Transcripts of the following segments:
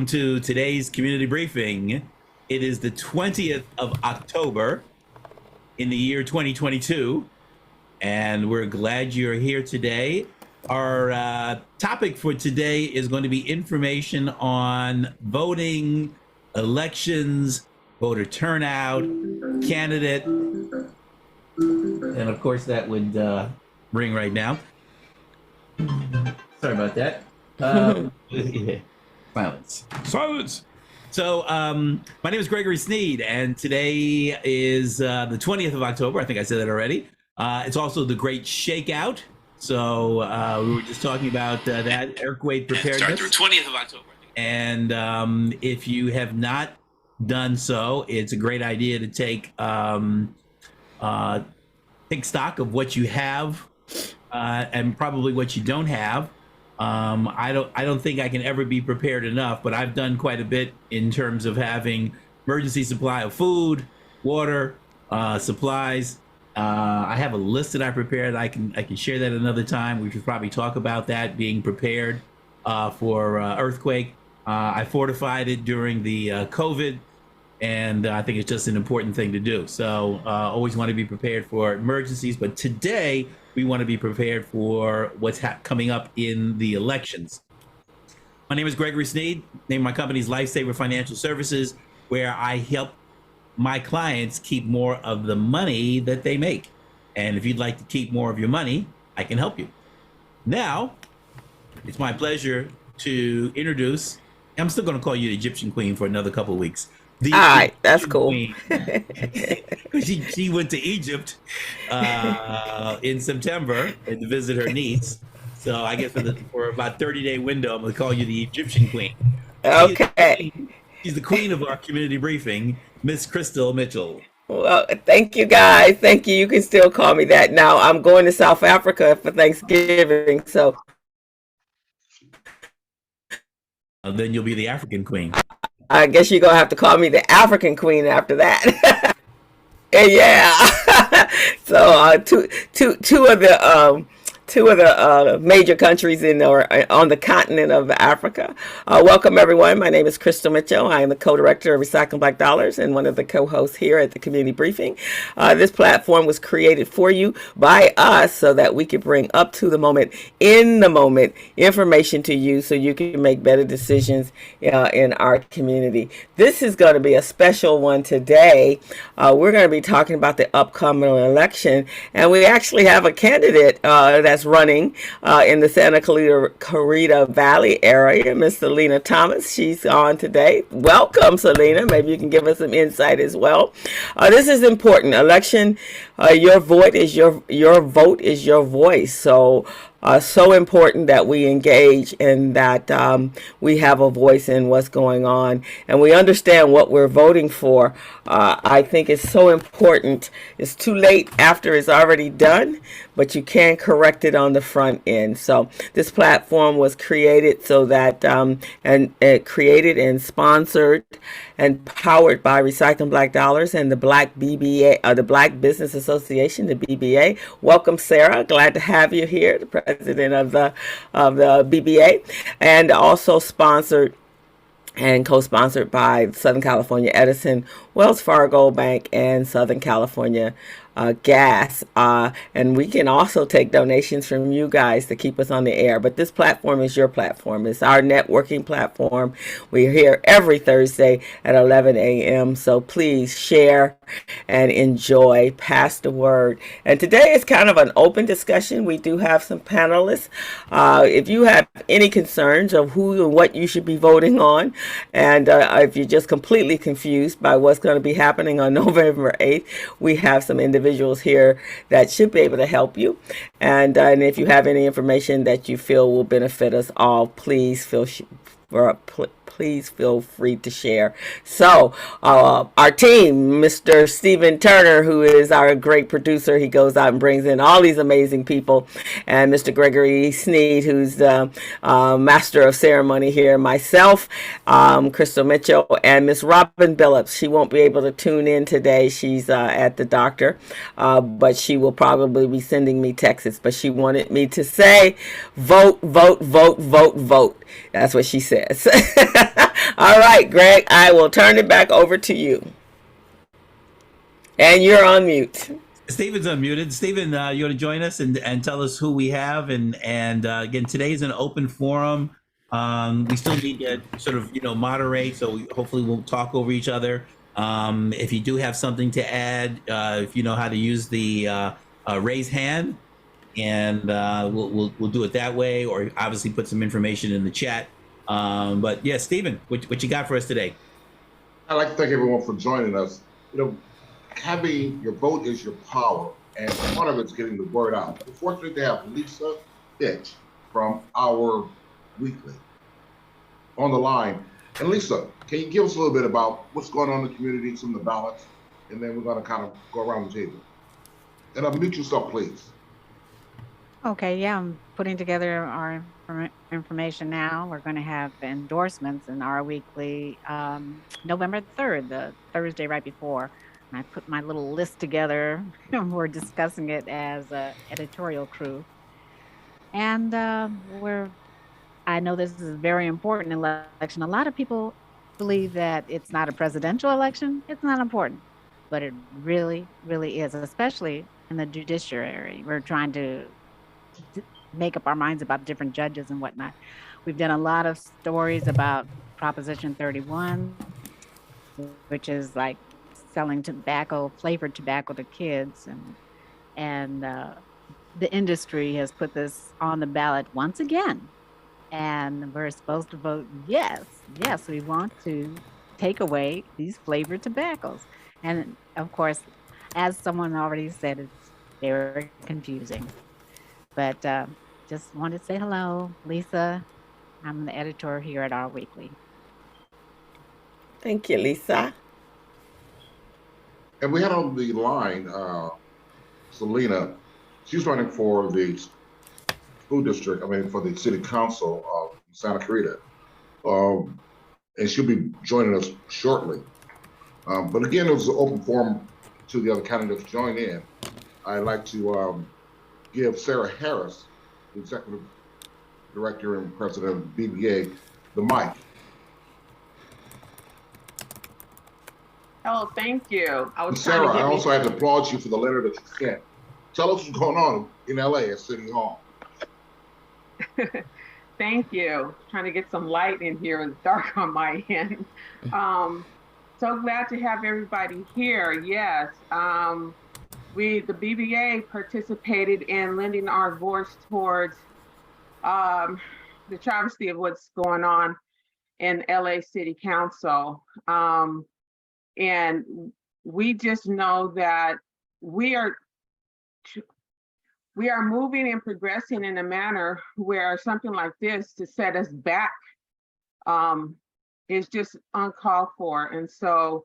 welcome to today's community briefing. It is the 20th of October in the year 2022, and we're glad you're here today. Our topic for today is going to be information on voting, elections, voter turnout, candidate, and of course that would ring right now. Sorry about that. Silence. Silence. So my name is Gregory Sneed, and today is the 20th of October. I think I said that already. It's also the Great Shakeout. So we were just talking about that earthquake preparedness. Through 20th of October. And if you have not done so, it's a great idea to take stock of what you have and probably what you don't have. I don't think I can ever be prepared enough, but I've done quite a bit in terms of having emergency supply of food, water, supplies. I have a list that I prepared. I can share that another time. We should probably talk about that, being prepared for earthquake. I fortified it during the COVID, and I think it's just an important thing to do. So always want to be prepared for emergencies, but today we want to be prepared for what's coming up in the elections. My name is Gregory Sneed. Name of my company is Lifesaver Financial Services, where I help my clients keep more of the money that they make. And if you'd like to keep more of your money, I can help you. Now, it's my pleasure to introduce, I'm still going to call you the Egyptian Queen for another couple of weeks. All right, that's cool. She went to Egypt in September to visit her niece. So I guess for about 30-day window, I'm going to call you the Egyptian Queen. Okay. She's the queen of our community briefing, Miss Crystal Mitchell. Well, thank you, guys. Thank you. You can still call me that. Now, I'm going to South Africa for Thanksgiving, so. Then you'll be the African Queen. I guess you're going to have to call me the African Queen after that. Yeah. So two of the major countries on the continent of Africa. Welcome, everyone. My name is Crystal Mitchell. I am the co-director of Recycling Black Dollars and one of the co-hosts here at the Community Briefing. This platform was created for you by us so that we could bring up to the moment, in the moment, information to you so you can make better decisions in our community. This is going to be a special one today. We're going to be talking about the upcoming election, and we actually have a candidate that's running in the Santa Clarita Valley area, Miss Selena Thomas. She's on today. Welcome, Selena. Maybe you can give us some insight as well. This is important. Election, your vote is your vote is your voice. So important that we engage and that we have a voice in what's going on and we understand what we're voting for. I think it's so important. It's too late after it's already done, but you can correct it on the front end. So this platform was created so that created and sponsored and powered by Recycling Black Dollars and the Black BBA, the Black Business Association, the BBA. Welcome, Sarah. Glad to have you here, the president of the BBA, and also sponsored and co-sponsored by Southern California Edison, Wells Fargo Bank, and Southern California Gas. And we can also take donations from you guys to keep us on the air. But this platform is your platform. It's our networking platform. We're here every Thursday at 11 a.m. So please share and enjoy. Pass the word. And today is kind of an open discussion. We do have some panelists. If you have any concerns of who and what you should be voting on, and if you're just completely confused by what's going to be happening on November 8th, we have some individuals here that should be able to help you. And if you have any information that you feel will benefit us all, please feel free to share. So our team, Mr. Stephen Turner, who is our great producer, he goes out and brings in all these amazing people, and Mr. Gregory Sneed, who's the master of ceremony here, myself, Crystal Mitchell, and Miss Robin Billups. She won't be able to tune in today. She's at the doctor, but she will probably be sending me texts. But she wanted me to say, vote, vote, vote, vote, vote. That's what she says. All right, Greg, I will turn it back over to you. And you're on mute. Stephen's unmuted. Stephen, you want to join us and tell us who we have? And again, today's an open forum. We still need to sort of, moderate. So hopefully we'll talk over each other. If you do have something to add, if you know how to use the raise hand, and we'll do it that way, or obviously put some information in the chat. But yeah, Stephen, what you got for us today? I'd like to thank everyone for joining us. Having your vote is your power, and part of it's getting the word out. We're fortunate to have Lisa Fitch from our weekly on the line. And Lisa, can you give us a little bit about what's going on in the community, some of the ballots, and then we're going to kind of go around the table. And unmute yourself, please. Okay, yeah, I'm putting together our information now. We're going to have endorsements in our weekly November 3rd, the Thursday right before. And I put my little list together. We're discussing it as an editorial crew. And I know this is a very important election. A lot of people believe that it's not a presidential election. It's not important, but it really, really is, especially in the judiciary. We're trying to make up our minds about different judges and whatnot. We've done a lot of stories about Proposition 31, which is like selling flavored tobacco to kids, and the industry has put this on the ballot once again, and we're supposed to vote yes, we want to take away these flavored tobaccos. And of course, as someone already said, it's very confusing. But just wanted to say hello, Lisa. I'm the editor here at Our Weekly. Thank you, Lisa. And we had on the line Selena. She's running for the school district, for the city council of Santa Clarita. And she'll be joining us shortly. But again, it was an open forum to the other candidates to join in. I'd like to give Sarah Harris, the executive director and president of the BBA, the mic. Oh, thank you. Sarah, I also had to applaud you for the letter that you sent. Tell us what's going on in LA at City Hall. Thank you. Trying to get some light in here. It's dark on my end. So glad to have everybody here. Yes. The BBA participated in lending our voice towards the travesty of what's going on in LA City Council. And we just know that we are moving and progressing in a manner where something like this to set us back is just uncalled for. And so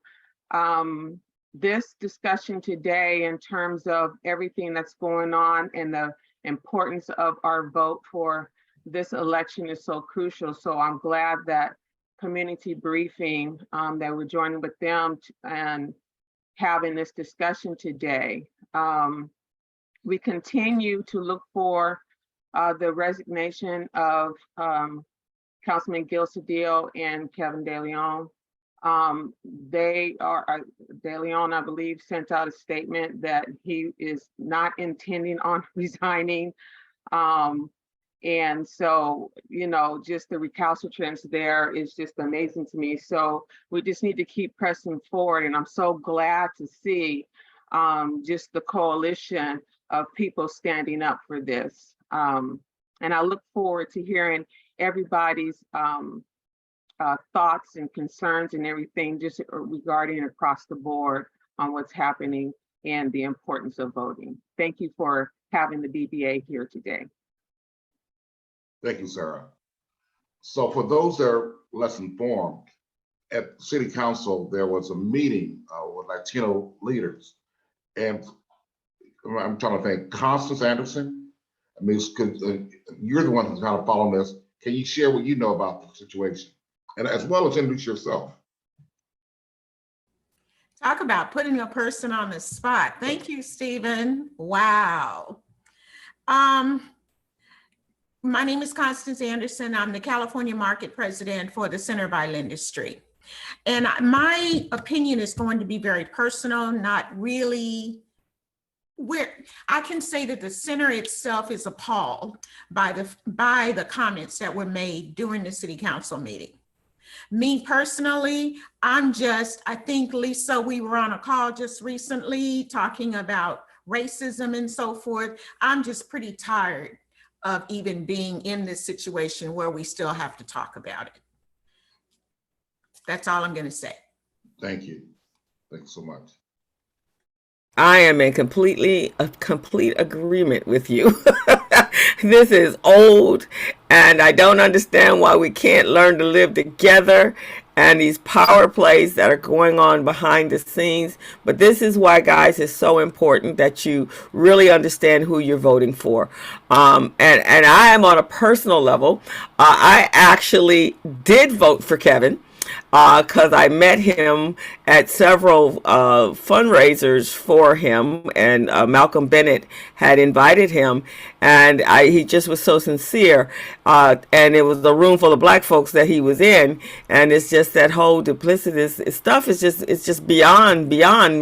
this discussion today in terms of everything that's going on and the importance of our vote for this election is so crucial. So I'm glad that community briefing that we're joining with them and having this discussion today. We continue to look for the resignation of Councilman Gil Cedillo and Kevin De Leon. De Leon, I believe, sent out a statement that he is not intending on resigning. And so, just the recalcitrance there is just amazing to me. So we just need to keep pressing forward. And I'm so glad to see just the coalition of people standing up for this. And I look forward to hearing everybody's thoughts and concerns and everything just regarding across the board on what's happening and the importance of voting. Thank you for having the BBA here today. Thank you, Sarah. So for those that are less informed, at City Council, there was a meeting with Latino leaders. And I'm trying to think, Constance Anderson, you're the one who's kind of following this. Can you share what you know about the situation? And as well as introduce yourself. Talk about putting a person on the spot. Thank you, Stephen. Wow. My name is Constance Anderson. I'm the California Market President for the Center by Industry. And my opinion is going to be very personal, not really where I can say that the center itself is appalled by the comments that were made during the city council meeting. Me personally, I think, Lisa, we were on a call just recently talking about racism and so forth. I'm just pretty tired of even being in this situation where we still have to talk about it. That's all I'm going to say. Thank you. Thanks so much. I am in complete agreement with you. This is old, and I don't understand why we can't learn to live together, and these power plays that are going on behind the scenes. But this is why, guys, it's so important that you really understand who you're voting for. And I am on a personal level. I actually did vote for Kevin, because I met him at several fundraisers for him, and Malcolm Bennett had invited him, and he just was so sincere, and it was the room full of black folks that he was in, and it's just that whole duplicitous stuff is just beyond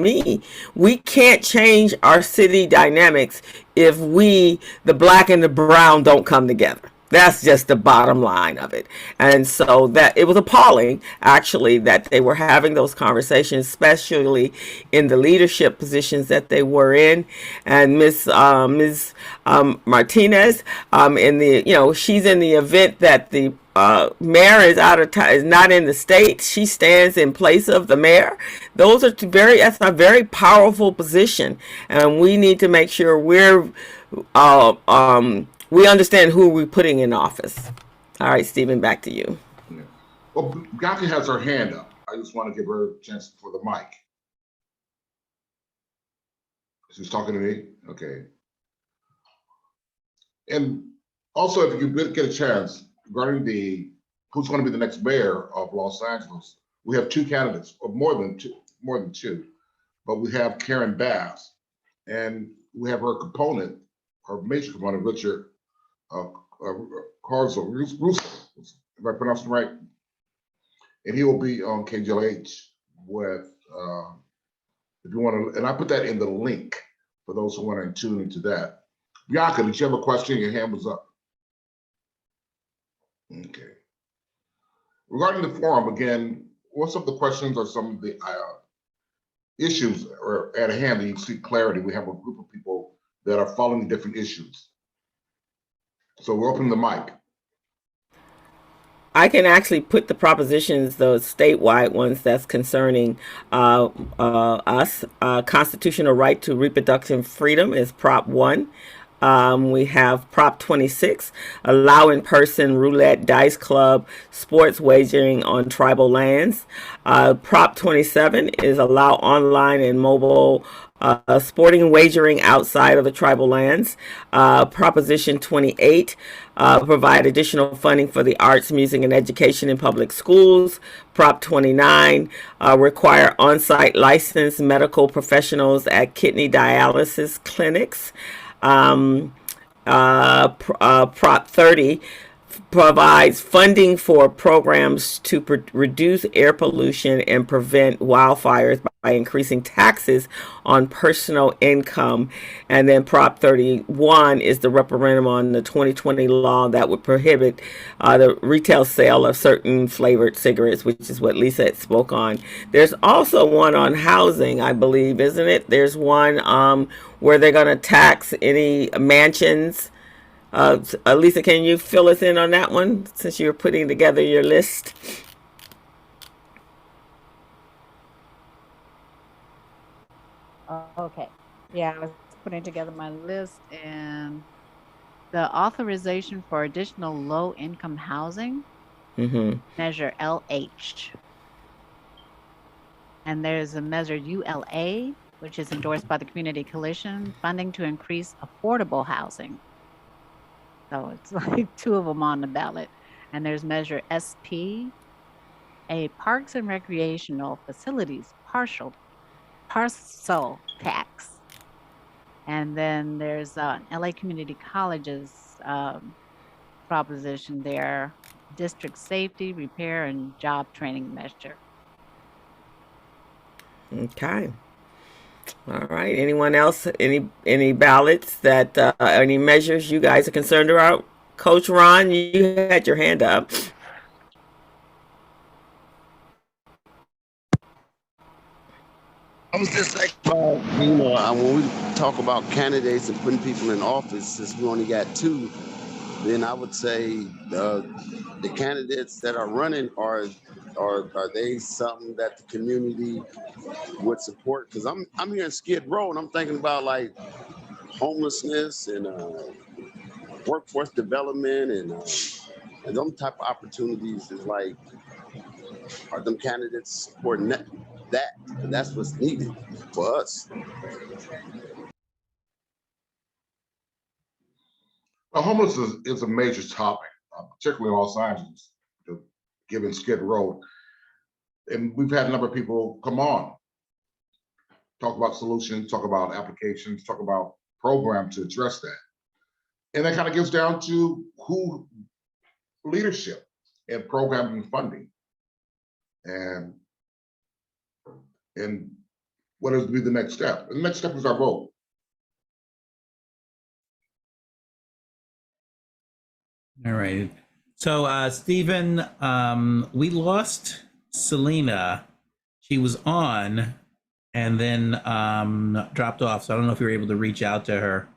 me. We can't change our city dynamics if we, the black and the brown, don't come together. That's just the bottom line of it. And so that it was appalling, actually, that they were having those conversations, especially in the leadership positions that they were in. And Ms. Martinez, in the, she's in the event that the mayor is out of time, is not in the state. She stands in place of the mayor. That's a very powerful position, and we need to make sure we understand who we're putting in office. All right, Stephen, back to you. Yeah. Well, Bianca has her hand up. I just want to give her a chance for the mic. She's talking to me? Okay. And also, if you get a chance, regarding who's going to be the next mayor of Los Angeles, we have two candidates, or more than two, but we have Karen Bass, and we have her major component, Richard Carzo, Russo, if I pronounced it right, and he will be on KJLH with, if you want to, and I put that in the link for those who want to tune into that. Bianca, did you have a question? Your hand was up. Okay. Regarding the forum, again, what's of the questions or some of the issues are at hand that you see clarity? We have a group of people that are following different issues. So we're opening the mic. I can actually put the propositions, those statewide ones that's concerning us. Constitutional right to reproductive freedom is Prop 1. We have Prop 26, allow in-person roulette, dice club, sports wagering on tribal lands. Prop 27 is allow online and mobile sporting wagering outside of the tribal lands. Proposition 28, provide additional funding for the arts, music, and education in public schools. Prop 29, require on-site licensed medical professionals at kidney dialysis clinics. Prop 30 provides funding for programs to reduce air pollution and prevent wildfires by increasing taxes on personal income. And then Prop 31 is the referendum on the 2020 law that would prohibit the retail sale of certain flavored cigarettes, which is what Lisa had spoke on. There's also one on housing, I believe, isn't it? There's one where they're going to tax any mansions. Lisa, can you fill us in on that one since you're putting together your list? Okay. Yeah, I was putting together my list, and the authorization for additional low-income housing, measure LH. And there's a measure ULA, which is endorsed by the Community Coalition, funding to increase affordable housing. So it's like two of them on the ballot. And there's measure SP, a parks and recreational facilities parcel tax. And then there's LA Community Colleges proposition there, district safety, repair, and job training measure. Okay. All right. Anyone else? Any ballots that any measures you guys are concerned about? Coach Ron, you had your hand up. I was just like, when we talk about candidates and putting people in office, since we only got two, then I would say the candidates that are running are they something that the community would support? Because I'm here in Skid Row and I'm thinking about like homelessness and workforce development and them type of opportunities is like, are them candidates supporting that? And that's what's needed for us. Well, homelessness is a major topic, particularly in Los Angeles, given Skid Row. And we've had a number of people come on, talk about solutions, talk about applications, talk about programs to address that. And that kind of gets down to who leadership and programming and funding. And what is to be the next step? The next step is our vote. All right. So, Stephen, we lost Selena. She was on and then dropped off. So I don't know if you were able to reach out to her,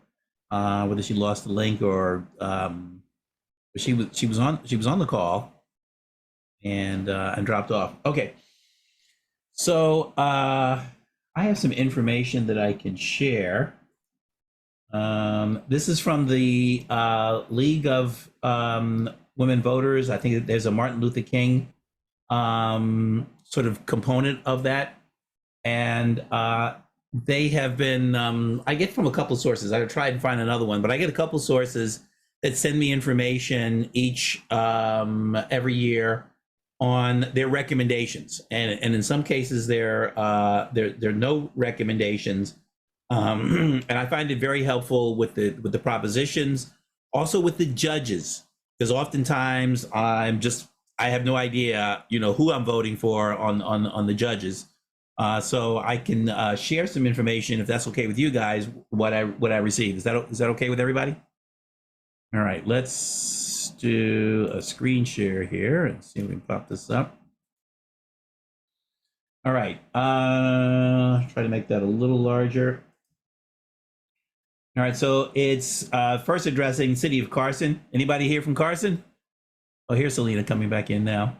whether she lost the link or she was on the call and dropped off. Okay. So I have some information that I can share. This is from the League of Women Voters. I think there's a Martin Luther King sort of component of that. And they have been, I get from a couple of sources. I tried to find another one, but I get a couple of sources that send me information each every year on their recommendations, and in some cases there are no recommendations, and I find it very helpful with the propositions, also with the judges, because oftentimes I have no idea who I'm voting for on the judges, so I can share some information if that's okay with you guys. What I received, is that okay with everybody? All right, let's do a screen share here and see if we can pop this up. All right, try to make that a little larger. All right, so it's first addressing City of Carson. Anybody here from Carson? Oh, here's Selena coming back in now.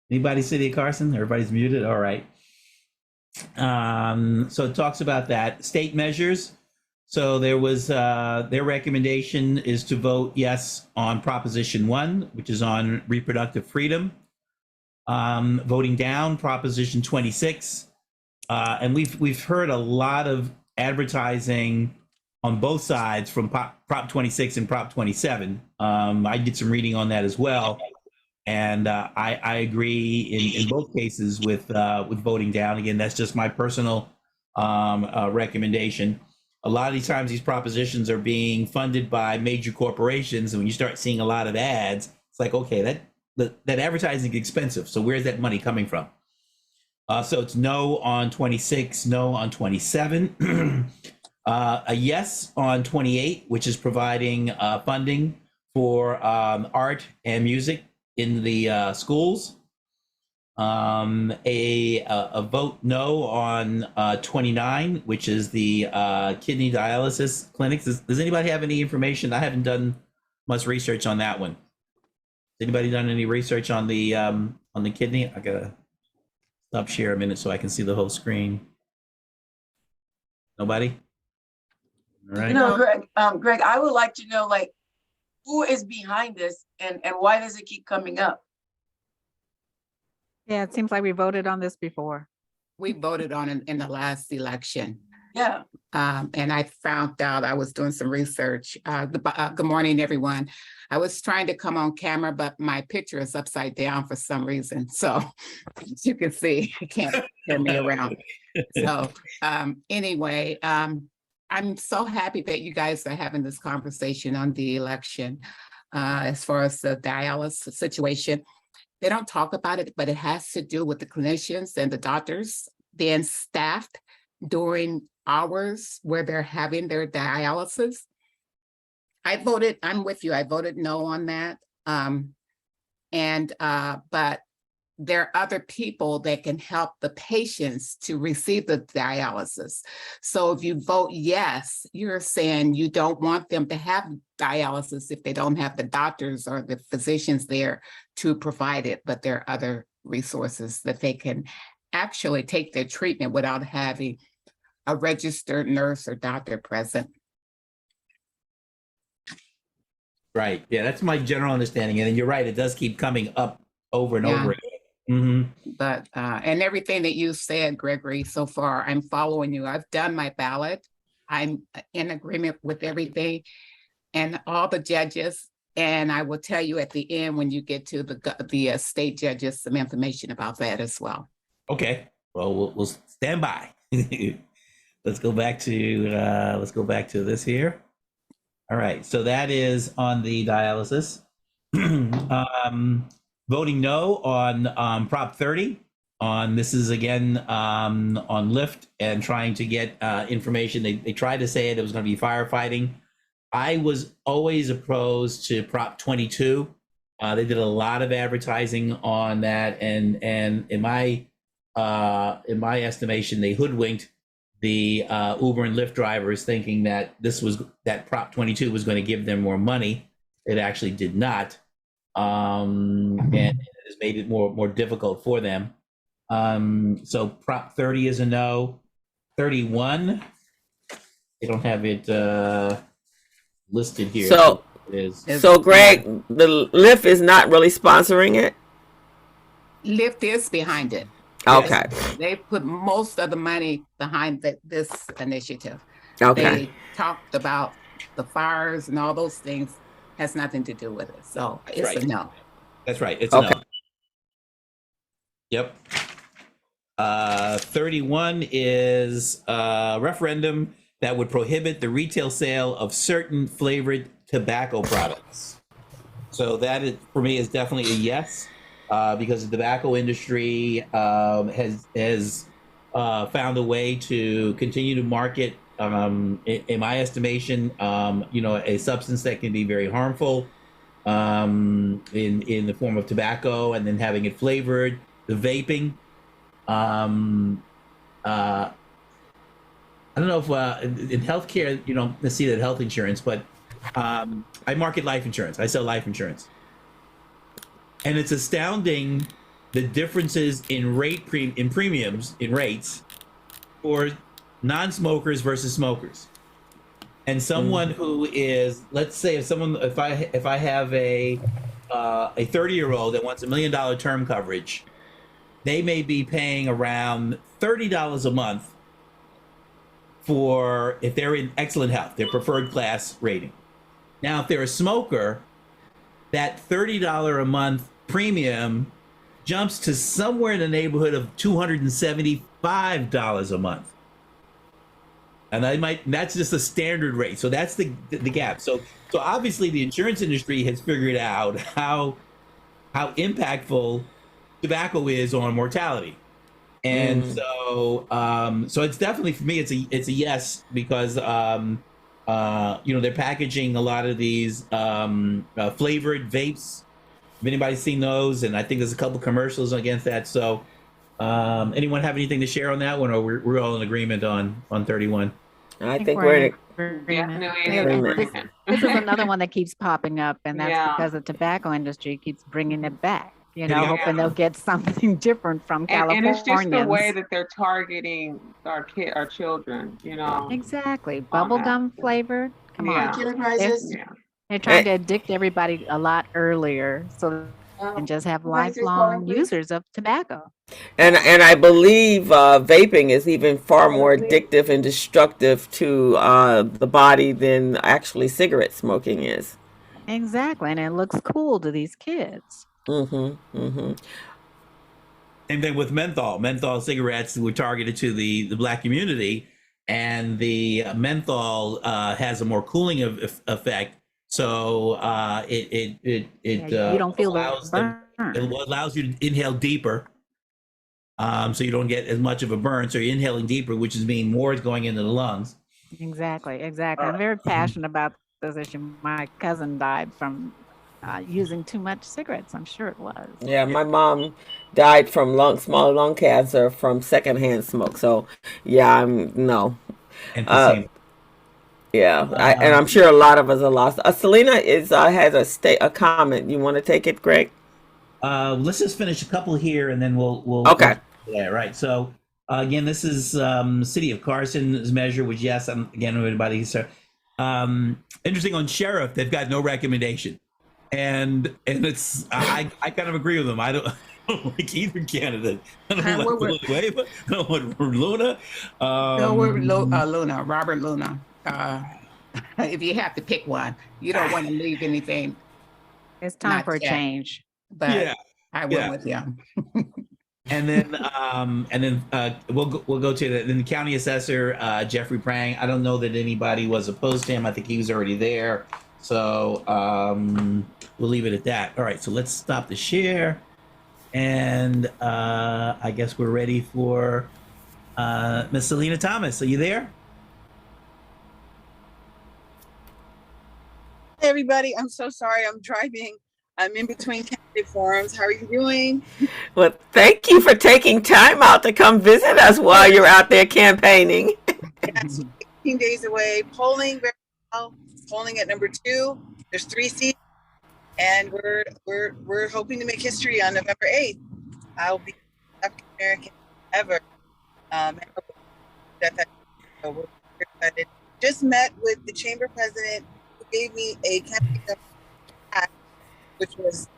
Anybody City of Carson? Everybody's muted. All right. So it talks about that. State measures. So there was their recommendation is to vote yes on Proposition 1, which is on reproductive freedom. Voting down Proposition 26, and we've heard a lot of advertising on both sides from Prop 26 and Prop 27. I did some reading on that as well, and I agree in both cases with voting down. Again, that's just my personal recommendation. A lot of these times, these propositions are being funded by major corporations, and when you start seeing a lot of ads, it's like, okay, that advertising is expensive. So where's that money coming from? So it's no on 26, no on 27, a yes on 28, which is providing funding for art and music in the schools. A vote no on 29, which is the kidney dialysis clinics. Does anybody have any information? I haven't done much research on that one. Has anybody done any research on the kidney? I gotta stop share a minute so I can see the whole screen. Nobody? All right. Greg, I would like to know, like, who is behind this and why does it keep coming up? Yeah, it seems like we voted on this before. We voted on it in the last election. Yeah. And I found out, I was doing some research. Good morning, everyone. I was trying to come on camera, but my picture is upside down for some reason. So as you can see, you can't hear me around. So anyway, I'm so happy that you guys are having this conversation on the election. As far as the dialysis situation, they don't talk about it, but it has to do with the clinicians and the doctors being staffed during hours where they're having their dialysis. I'm with you, I voted no on that. But there are other people that can help the patients to receive the dialysis. So if you vote yes, you're saying you don't want them to have dialysis if they don't have the doctors or the physicians there to provide it, but there are other resources that they can actually take their treatment without having a registered nurse or doctor present. Right. Yeah, that's my general understanding. And you're right, it does keep coming up over and over again. Mm-hmm. But, and everything that you said, Gregory, so far, I'm following you. I've done my ballot. I'm in agreement with everything and all the judges. And I will tell you at the end, when you get to the state judges, some information about that as well. Okay. Well, we'll stand by. Let's go back to this here. All right. So that is on the dialysis. Voting no on Prop 30. This is again on Lyft and trying to get information. They tried to say it was going to be firefighting. I was always opposed to Prop 22. They did a lot of advertising on that, and in my estimation, they hoodwinked the Uber and Lyft drivers, thinking that that Prop 22 was going to give them more money. It actually did not. And it has made it more difficult for them. So Prop 30 is a no. 31, they don't have it listed here. So Greg, the Lyft is not really sponsoring it? Lyft is behind it. Okay. They put most of the money behind this initiative. Okay. They talked about the fires and all those things. Has nothing to do with it. So it's right. a no. That's right. It's okay. a no. Yep. 31 is a referendum that would prohibit the retail sale of certain flavored tobacco products. So that is, for me, is definitely a yes, because the tobacco industry has found a way to continue to market, in my estimation, a substance that can be very harmful in the form of tobacco, and then having it flavored. The vaping. I don't know if in healthcare, let's see that health insurance, but I market life insurance. I sell life insurance. And it's astounding the differences in premiums, in rates for non-smokers versus smokers. And someone who is, let's say if I have a 30-year-old that wants $1 million term coverage, they may be paying around $30 a month for, if they're in excellent health, their preferred class rating. Now, if they're a smoker, that $30 a month premium jumps to somewhere in the neighborhood of $275 a month. And that's just a standard rate. So that's the gap. So obviously the insurance industry has figured out how impactful tobacco is on mortality. And so it's definitely, for me, it's a yes, because they're packaging a lot of these flavored vapes. If anybody's seen those, and I think there's a couple commercials against that. So anyone have anything to share on that one, or we're all in agreement on 31? I think we're This is another one that keeps popping up, and that's because the tobacco industry keeps bringing it back. Hoping they'll get something different from California. And it's just the way that they're targeting our children, Exactly. Bubblegum flavored. Come on. They're trying to addict everybody a lot earlier, so and just have lifelong users of tobacco. And I believe vaping is even far more addictive and destructive to the body than actually cigarette smoking is. Exactly, and it looks cool to these kids. And then with menthol cigarettes were targeted to the Black community, and the menthol has a more cooling effect. So You don't feel the allows them, burn. it allows you to inhale deeper, so you don't get as much of a burn. So you're inhaling deeper, which is meaning more is going into the lungs. Exactly. I'm very passionate about this issue. My cousin died from using too much cigarettes. I'm sure it was. Yeah, my mom died from small lung cancer from secondhand smoke. So, yeah, no. And the same. Yeah, and I'm sure a lot of us are lost. Selena has a comment. You want to take it, Greg? Let's just finish a couple here, and then we'll Okay. Yeah, right. So again, this is City of Carson's measure, which yes, again everybody. So interesting on sheriff, they've got no recommendation, and it's I kind of agree with them. I don't like either candidate. I don't like Villanueva. I don't want Luna. No, we're Luna, Robert Luna. If you have to pick one, you don't want to leave anything. It's time not for a yet. change. But Yeah. I went with him. And then we'll go to the county assessor, Jeffrey Prang. I don't know that anybody was opposed to him. I think he was already there. So we'll leave it at that. All right, so let's stop the share. And I guess we're ready for Miss Selena Thomas. Are you there? Hey everybody, I'm so sorry. I'm driving. I'm in between candidate forums. How are you doing? Well, thank you for taking time out to come visit us while you're out there campaigning. Yes, 18 days away. Polling very well. Polling at number 2. There's 3 seats, and we're hoping to make history on November 8th. I'll be the African American ever. So we're excited. Just met with the chamber president, who gave me a campaign pack, which was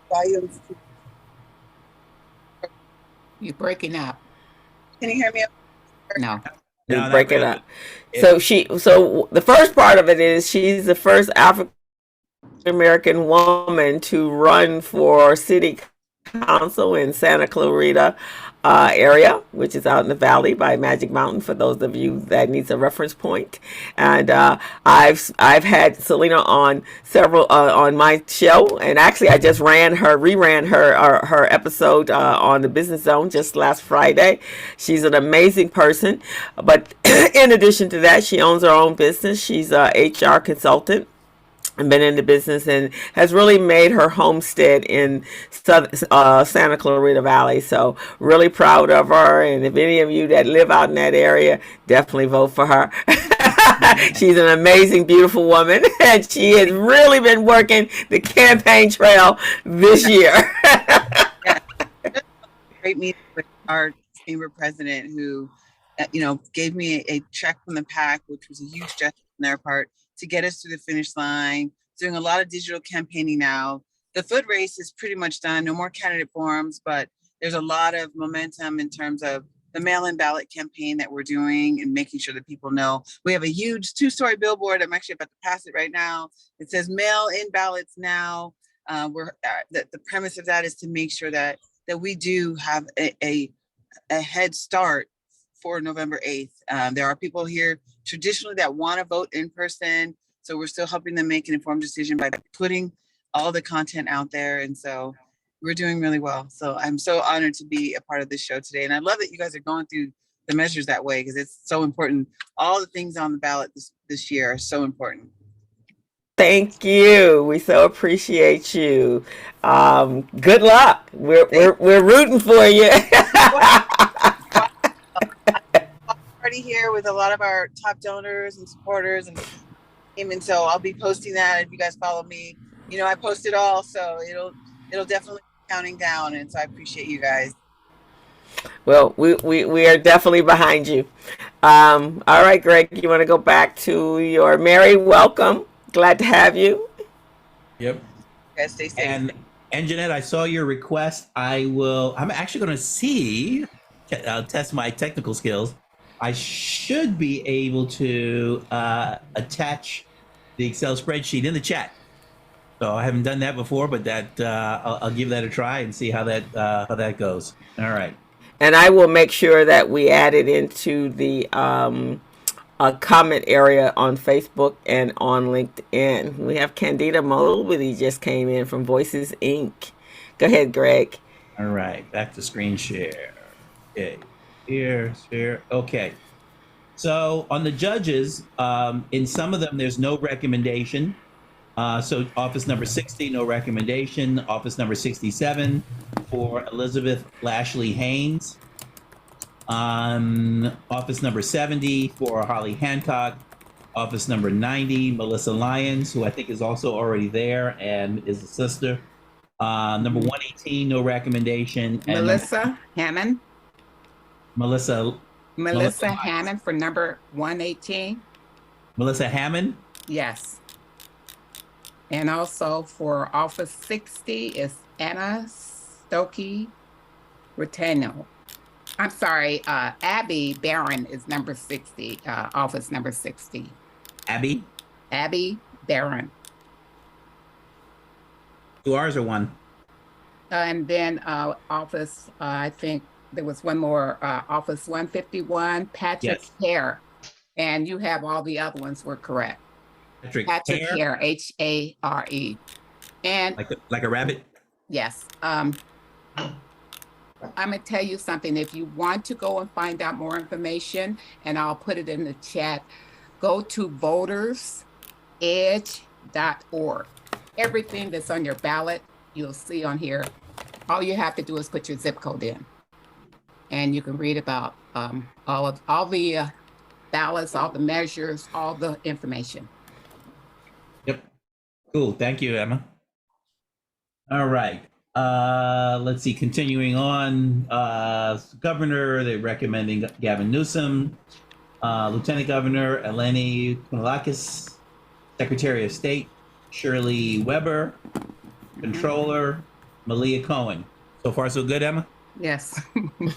volumes. You're breaking up. Can you hear me? No. No, Break it really. up. So the first part of it is she's the first African American woman to run for city council in Santa Clarita area, which is out in the valley by Magic Mountain, for those of you that needs a reference point. And I've had Selena on several on my show, and actually I just reran her episode on the Business Zone just last Friday. She's an amazing person, but in addition to that, she owns her own business. She's a HR consultant and been in the business and has really made her homestead in Santa Clarita Valley. So really proud of her. And if any of you that live out in that area, definitely vote for her. She's an amazing, beautiful woman. And she has really been working the campaign trail this year. Great meeting with our chamber president, who, gave me a check from the PAC, which was a huge gesture on their part, to get us to the finish line. Doing a lot of digital campaigning now. The foot race is pretty much done. No more candidate forums, but there's a lot of momentum in terms of the mail-in ballot campaign that we're doing and making sure that people know. We have a huge 2-story billboard. I'm actually about to pass it right now. It says mail-in ballots now. The premise of that is to make sure that we do have a head start for November 8th. There are people here traditionally that want to vote in person. So we're still helping them make an informed decision by putting all the content out there. And so we're doing really well. So I'm so honored to be a part of this show today. And I love that you guys are going through the measures that way, because it's so important. All the things on the ballot this year are so important. Thank you. We so appreciate you. Good luck. We're rooting for you. Party here with a lot of our top donors and supporters, and so I'll be posting that. If you guys follow me, I post it all, so it'll definitely be counting down, and so I appreciate you guys. Well, we are definitely behind you. All right, Greg, you want to go back to your Mary? Welcome. Glad to have you. Yep. You guys stay safe. And Jeanette, I saw your request. I'm actually going to test my technical skills. I should be able to attach the Excel spreadsheet in the chat. So I haven't done that before, but I'll give that a try and see how that goes. All right. And I will make sure that we add it into the comment area on Facebook and on LinkedIn. We have Candida Mobley just came in from Voices Inc. Go ahead, Greg. All right, back to screen share. Okay, here, share. Okay. So on the judges, in some of them, there's no recommendation. So office number 60, no recommendation. Office number 67 for Elizabeth Lashley Haynes. Office number 70 for Holly Hancock. Office number 90, Melissa Lyons, who I think is also already there and is a sister. Number 118, no recommendation. And Melissa Hammond. Melissa Hammond for number 118. Melissa Hammond? Yes. And also for office 60 is Anna Stokey Rotano. I'm sorry, Abby Barron is number 60, office number 60. Abby? Abby Barron. 2 R's or 1? And then office, I think there was one more, office 151, Patrick Yes. Hare. And you have all the other ones were correct. Patrick Hare, Hare. And like a rabbit? yes, I'm gonna tell you something. If you want to go and find out more information, and I'll put it in the chat, go to votersedge.org. Everything that's on your ballot, you'll see on here. All you have to do is put your zip code in, and you can read about all the ballots, all the measures, all the information. Yep. Cool. Thank you, Emma. All right. Let's see. Continuing on. Governor, they're recommending Gavin Newsom. Lieutenant Governor Eleni Kounalakis. Secretary of State Shirley Weber. Controller Malia Cohen. So far, so good, Emma? Yes.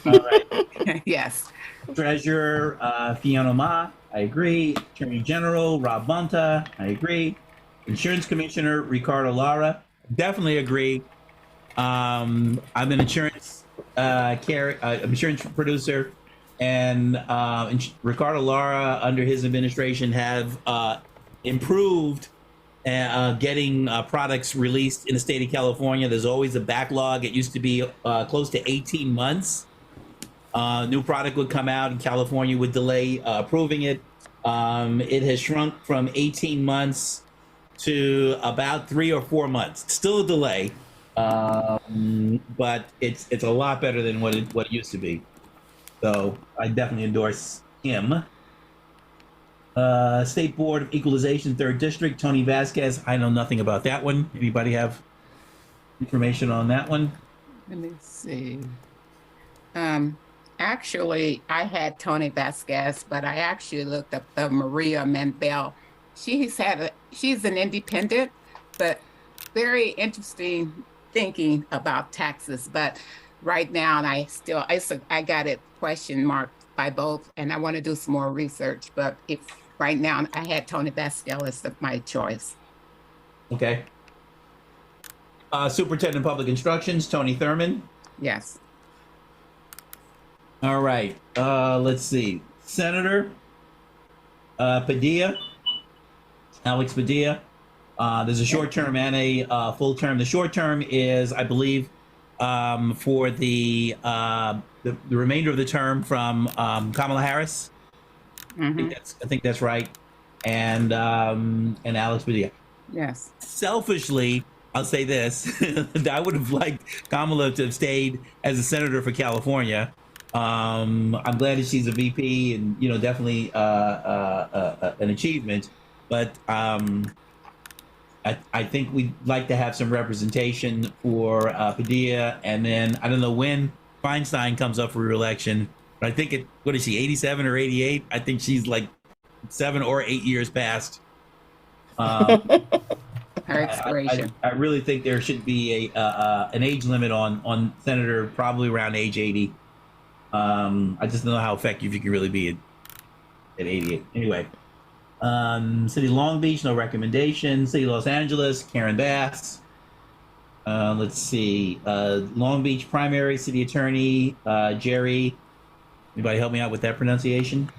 All right. Yes. Treasurer Qiuana Ma, I agree. Attorney General Rob Bonta, I agree. Insurance Commissioner Ricardo Lara, definitely agree. I'm an insurance insurance producer, and Ricardo Lara under his administration have improved getting products released in the state of California. There's always a backlog. It used to be close to 18 months. New product would come out and California would delay approving it. It has shrunk from 18 months to about 3 or 4 months. Still a delay, but it's a lot better than what it used to be. So I definitely endorse him. State Board of Equalization, 3rd District, Tony Vasquez. I know nothing about that one. Anybody have information on that one? Let me see. Actually, I had Tony Vasquez, but I actually looked up the Maria Mandel. She's an independent, but very interesting thinking about taxes. But right now, I got it question marked by both, and I want to do some more research. But if right now, I had Tony Vasquez as my choice. Okay. Superintendent of Public Instructions, Tony Thurman. Yes. All right. Let's see. Senator Padilla, Alex Padilla. There's a short term and a full term. The short term is, I believe, for the remainder of the term from Kamala Harris. Mm-hmm. I think that's right. And Alex Padilla. Yes. Selfishly, I'll say this: I would have liked Kamala to have stayed as a senator for California. I'm glad that she's a VP, and definitely an achievement. But I think we'd like to have some representation for Padilla, and then I don't know when Feinstein comes up for re-election, but I think what is she, 87 or 88? I think she's like 7 or 8 years past. Her expiration. I really think there should be an age limit on senator, probably around age 80. I just don't know how effective you can really be at 88. Anyway, City Long Beach, no recommendation. City Los Angeles, Karen Bass. Let's see. Long Beach primary city attorney, Jerry. Anybody help me out with that pronunciation?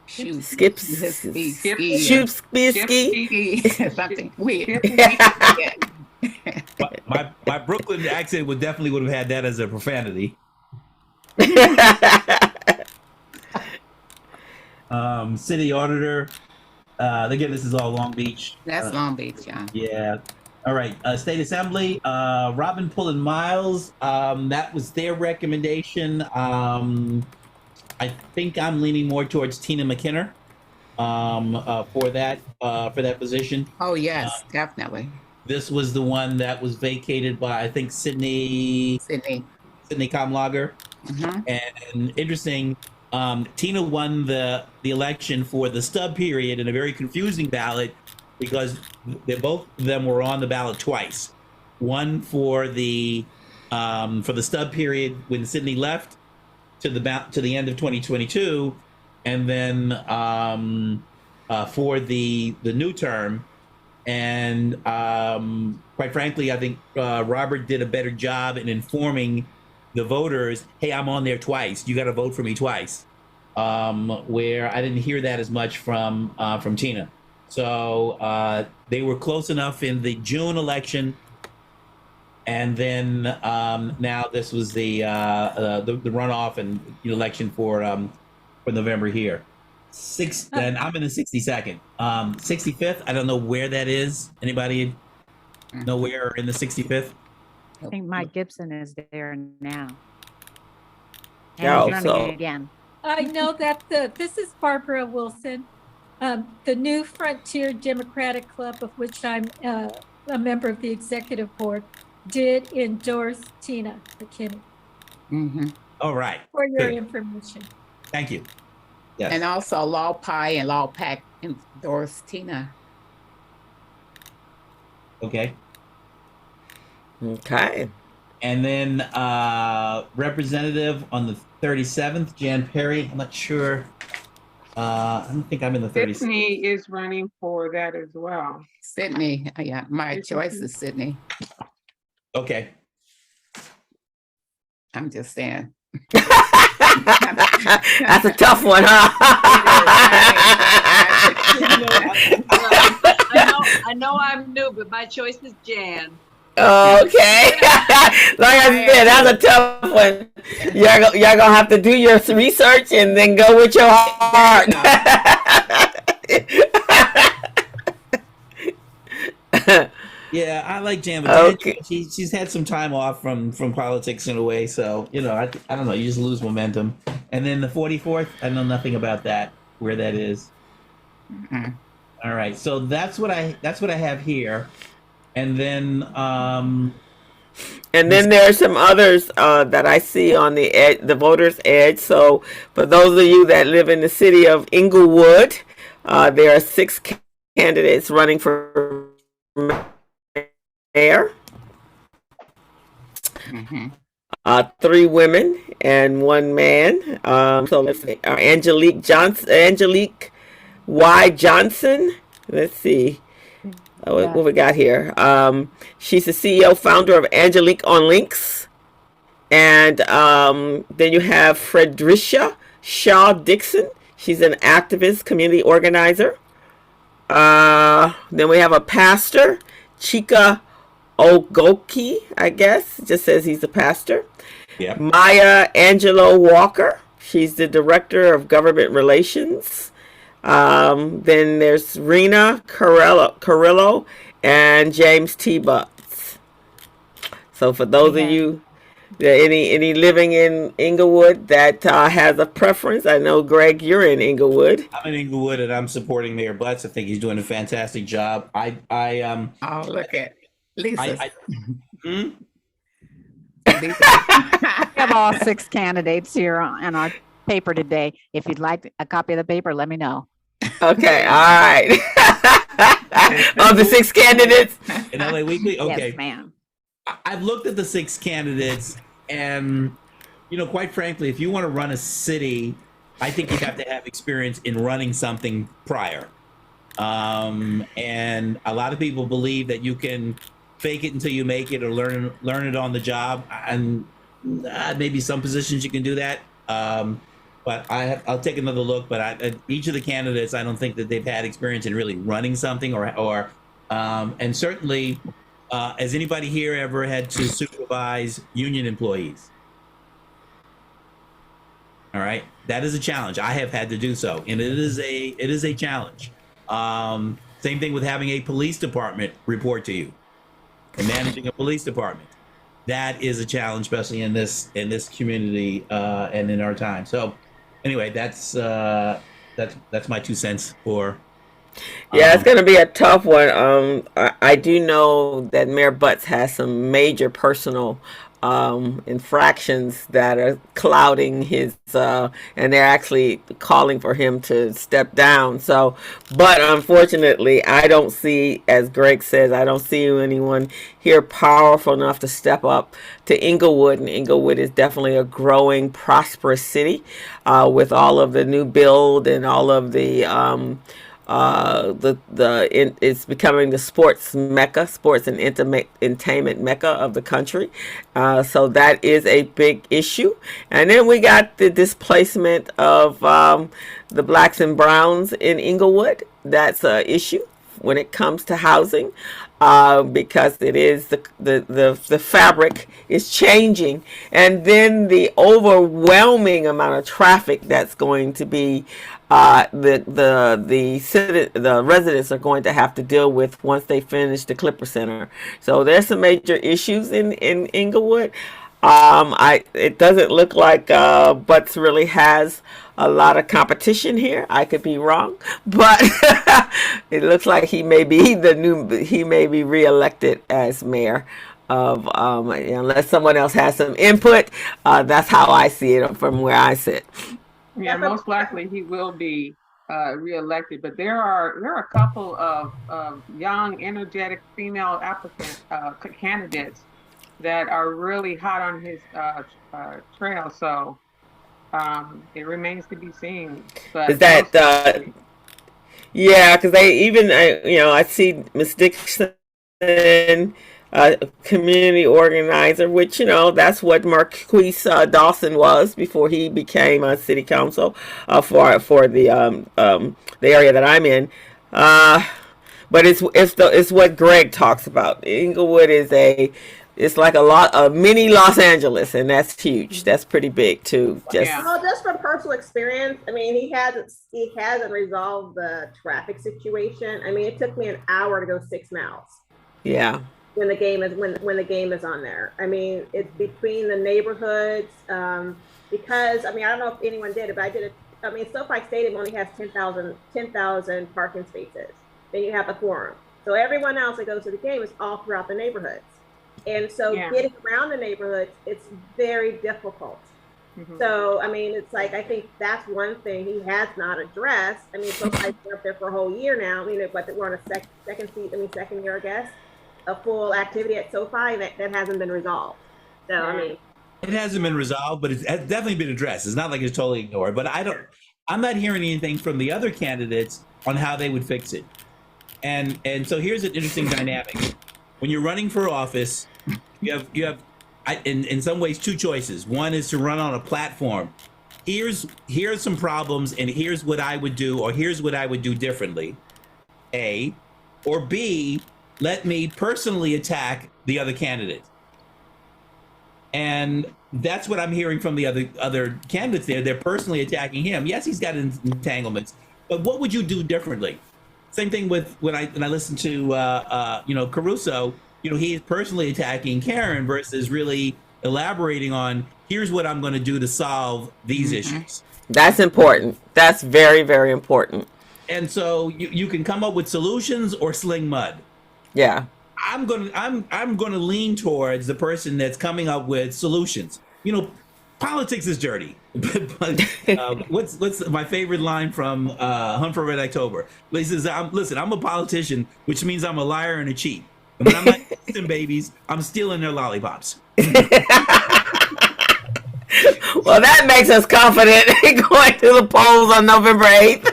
Shupsky. Something weird. My Brooklyn accent would have had that as a profanity. City auditor. Again, this is all Long Beach. That's Long Beach, yeah. Yeah. All right. State Assembly. Robin Pullen Miles. That was their recommendation. I think I'm leaning more towards Tina McKenna for that position. Oh, yes, definitely. This was the one that was vacated by, I think, Sydney Kamlager. And interesting, Tina won the election for the stub period in a very confusing ballot because both of them were on the ballot twice. One for the stub period when Sydney left to the end of 2022, and then for the new term. And quite frankly, I think Robert did a better job in informing the voters, hey, I'm on there twice. You got to vote for me twice. Where I didn't hear that as much from Tina. So they were close enough in the June election. And then now this was the runoff and election for November here. And I'm in the 62nd. 65th, I don't know where that is. Anybody know where in the 65th? I think Mike Gibson is there now. And Yeah, he's running so- it again. I know that this is Barbara Wilson. The New Frontier Democratic Club, of which I'm a member of the executive board, did endorse Tina McKenna. All right. For your Good. information. Thank you. Yes. And also Law Pi and Law Pack endorsed Tina. Okay. Okay. And then representative on the 37th, Jan Perry. I'm not sure. I don't think I'm in the 37th. Sydney is running for that as well. Sydney, yeah, my choice is Sydney. Okay. I'm just saying. That's a tough one, huh? I know I'm new, but my choice is Jan. Okay. Like I said, that's a tough one. Y'all gonna have to do your research and then go with your heart. Yeah, I like Jan, but Okay. she's had some time off from politics in a way, so I don't know. You just lose momentum. And then the 44th, I know nothing about that, where that is. All right, so that's what I have here, and then there are some others that I see on the edge, the voters' edge. So for those of you that live in the city of Inglewood, there are 6 candidates running for mayor. 3 women and 1 man. So let's see. Angelique Y. Johnson. Let's see. What we got here? She's the CEO, founder of Angelique on Links. And then you have Fredricia Shaw Dixon. She's an activist, community organizer. Then we have a pastor, Chika Ogoki, I guess. It just says he's a pastor. Yeah. Maya Angelo Walker. She's the director of government relations. Then there's Rena Carrillo and James T. Butts. So for those of you, any living in Inglewood that has a preference, I know Greg, you're in Inglewood. I'm in Inglewood and I'm supporting Mayor Butts. I think he's doing a fantastic job. Oh, look at Lisa. We have all 6 candidates here on our paper today. If you'd like a copy of the paper, let me know. Okay, all right. Of the 6 candidates? In LA Weekly? Okay. Yes, ma'am. I've looked at the 6 candidates, and quite frankly, if you want to run a city, I think you have to have experience in running something prior. And a lot of people believe that you can fake it until you make it or learn it on the job. And maybe some positions you can do that. But I'll take another look. But each of the candidates, I don't think that they've had experience in really running something and certainly, has anybody here ever had to supervise union employees? All right, that is a challenge. I have had to do so, and it is a challenge. Same thing with having a police department report to you and managing a police department. That is a challenge, especially in this community and in our time. So, anyway, that's my 2 cents for. Yeah, it's going to be a tough one. I do know that Mayor Butts has some major personal infractions that are clouding his, and they're actually calling for him to step down. So, but unfortunately, I don't see, as Greg says, I don't see anyone here powerful enough to step up to Inglewood. And Inglewood is definitely a growing, prosperous city with all of the new build and all of the it's becoming the sports mecca, sports and entertainment mecca of the country. So that is a big issue. And then we got the displacement of the blacks and browns in Inglewood. That's an issue when it comes to housing, because it is the fabric is changing, and then the overwhelming amount of traffic that's going to be the residents are going to have to deal with once they finish the Clipper Center. So there's some major issues in Inglewood. It doesn't look like Butts really has a lot of competition here. I could be wrong, but it looks like he may be reelected as mayor of unless someone else has some input. That's how I see it from where I sit. Yeah, most likely he will be reelected, but there are a couple of young, energetic female candidates that are really hot on his trail. So it remains to be seen. But is that yeah? Because they even I see Ms. Dixon, community organizer, which that's what Marquise Dawson was before he became a city council for the area that I'm in. But it's what Greg talks about. Inglewood it's like a mini Los Angeles, and that's huge. That's pretty big too. Just from personal experience, I mean, he hasn't resolved the traffic situation. I mean, it took me an hour to go 6 miles. Yeah. When the game is on there. I mean, it's between the neighborhoods, because I mean, I don't know if anyone did it, but I did it. I mean, SoFi Stadium only has 10,000 parking spaces. Then you have the Forum. So everyone else that goes to the game is all throughout the neighborhoods. And so getting around the neighborhoods, it's very difficult. Mm-hmm. So, I mean, it's like, I think that's one thing he has not addressed. I mean, SoFi's been up there for a whole year now, but we're on a second year, I guess, a full activity at SoFi that hasn't been resolved. So, I mean, it hasn't been resolved, but it's definitely been addressed. It's not like it's totally ignored, but I'm not hearing anything from the other candidates on how they would fix it. And so here's an interesting dynamic. When you're running for office, you have in some ways 2 choices. One is to run on a platform. Here's some problems, and here's what I would do, or here's what I would do differently. A, or B, let me personally attack the other candidate. And that's what I'm hearing from the other candidates there. They're personally attacking him. Yes, he's got entanglements, but what would you do differently? Same thing with when I listen to Caruso. He is personally attacking Karen versus really elaborating on here's what I'm going to do to solve these issues. That's important. That's very, very important. And so you can come up with solutions or sling mud. Yeah. I'm gonna lean towards the person that's coming up with solutions. Politics is dirty. What's my favorite line from Hunt for Red October? He says, "Listen, I'm a politician, which means I'm a liar and a cheat. And when I'm not kissing babies, I'm stealing their lollipops." Well, that makes us confident in going to the polls on November 8th.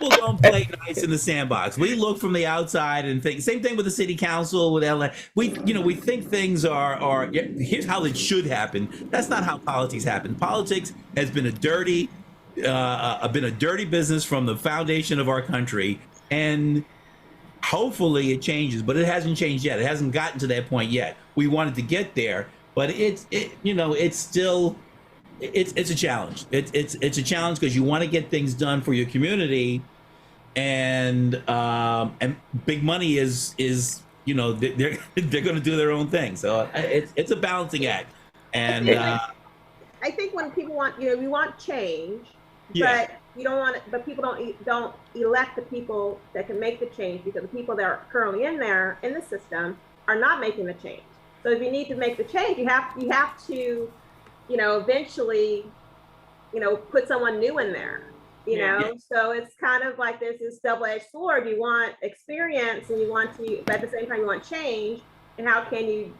People don't play nice in the sandbox. We look from the outside and think. Same thing with the city council, with LA. We think things are. Here's how it should happen. That's not how politics happen. Politics has been a dirty business from the foundation of our country, and hopefully it changes. But it hasn't changed yet. It hasn't gotten to that point yet. We wanted to get there, but it's still. It's a challenge. It's a challenge because you want to get things done for your community, and big money is they're going to do their own thing. So it's a balancing act. And I think when people want we want change, yeah. but you don't want it. But people don't elect the people that can make the change, because the people that are currently in the system are not making the change. So if you need to make the change, you have to eventually, put someone new in there, Yeah. So it's kind of like this double-edged sword. You want experience and but at the same time you want change, and how can you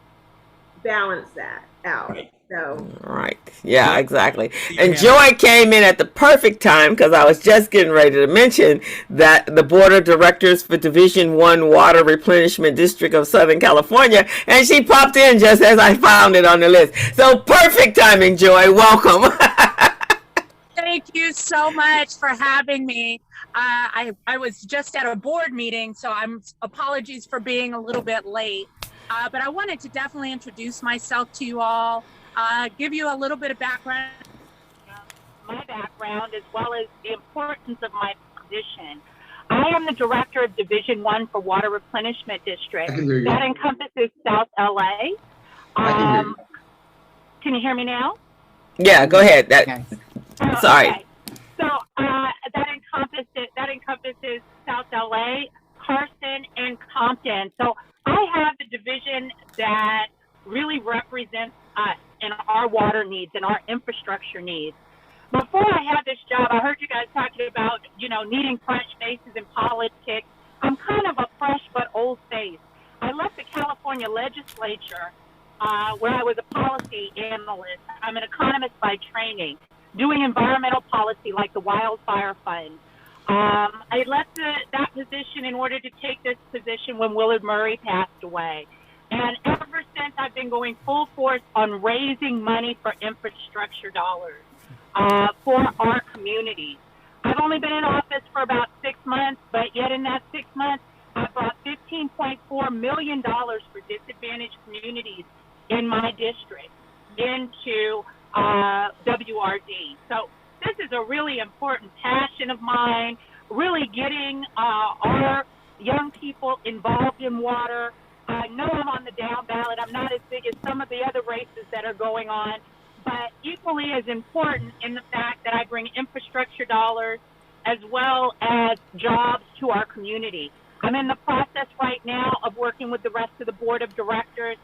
balance that out? Right. So. Right. Yeah, exactly. And Joy came in at the perfect time, because I was just getting ready to mention that the board of directors for Division 1 Water Replenishment District of Southern California, and she popped in just as I found it on the list. So perfect timing, Joy. Welcome. Thank you so much for having me. I was just at a board meeting, so apologies for being a little bit late. But I wanted to definitely introduce myself to you all. Give you a little bit of background, my background, as well as the importance of my position. I am the director of Division 1 for Water Replenishment District. That encompasses South LA. Can you hear me now? Yeah, go ahead. Sorry. Okay. So that encompasses South LA, Carson, and Compton. So I have the division that really represents us and our water needs and our infrastructure needs. Before I had this job, I heard you guys talking about, needing fresh faces in politics. I'm kind of a fresh but old face. I left the California legislature where I was a policy analyst. I'm an economist by training, doing environmental policy like the Wildfire Fund. I left that position in order to take this position when Willard Murray passed away. And ever since, I've been going full force on raising money for infrastructure dollars for our communities. I've only been in office for about 6 months, but yet in that 6 months, I brought $15.4 million for disadvantaged communities in my district into WRD. So this is a really important passion of mine, really getting our young people involved in water. I know I'm on the down ballot. I'm not as big as some of the other races that are going on, but equally as important in the fact that I bring infrastructure dollars as well as jobs to our community. I'm in the process right now of working with the rest of the board of directors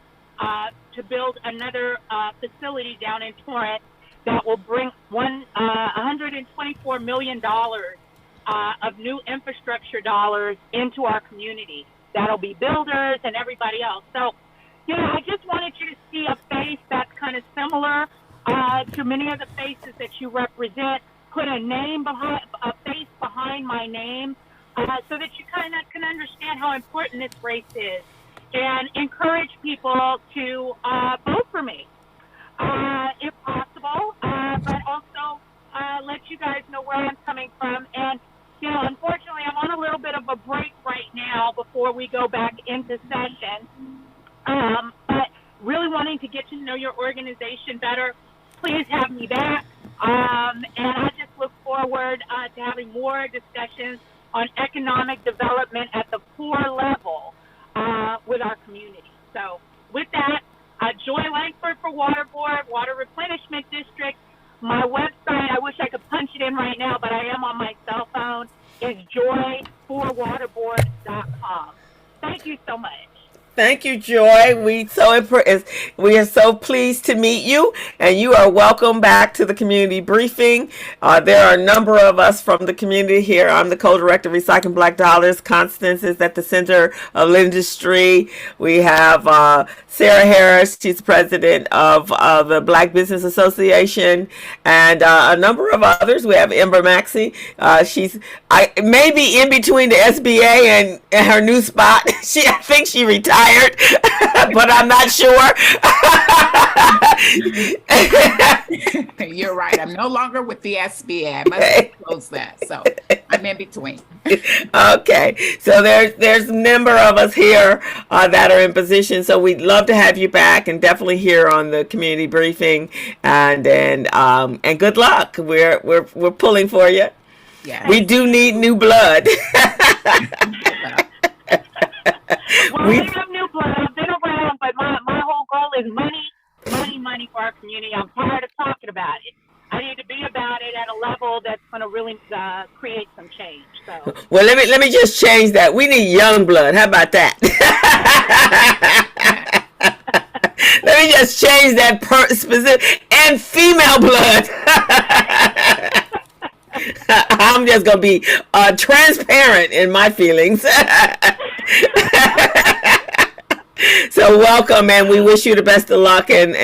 to build another facility down in Torrance that will bring $124 million of new infrastructure dollars into our community. That'll be builders and everybody else. So, I just wanted you to see a face that's kind of similar to many of the faces that you represent. Put a face behind my name so that you kind of can understand how important this race is, and encourage people to vote for me, if possible, but also let you guys know where I'm coming from. And, unfortunately, I'm on a little bit of a break right now before we go back into session, but really wanting to get to know your organization better. Please have me back, and I just look forward to having more discussions on economic development at the poor level with our community. So with that, Joy Langford for Water Board, Water Replenishment District. My website, I wish I could punch it in right now, but I am on my cell phone, is joy4waterboard.com. Thank you so much. Thank you, Joy. We are so pleased to meet you, and you are welcome back to the community briefing. There are a number of us from the community here. I'm the co-director of Recycling Black Dollars. Constance is at the Center of Industry. We have Sarah Harris. She's the president of the Black Business Association, and a number of others. We have Ember Maxey. She's maybe in between the SBA and her new spot. I think she retired, but I'm not sure. You're right. I'm no longer with the SBA. I must close that. So I'm in between. Okay. So there's a number of us here that are in position. So we'd love to have you back, and definitely here on the community briefing. And good luck. We're pulling for you. Yeah. We do need new blood. Well, we have new blood. I've been around, but my whole goal is money for our community. I'm tired of talking about it. I need to be about it at a level that's going to really create some change. So, well, let me just change that. We need young blood. How about that? Let me just change that specific and female blood. I'm just gonna be transparent in my feelings. So welcome, and we wish you the best of luck. And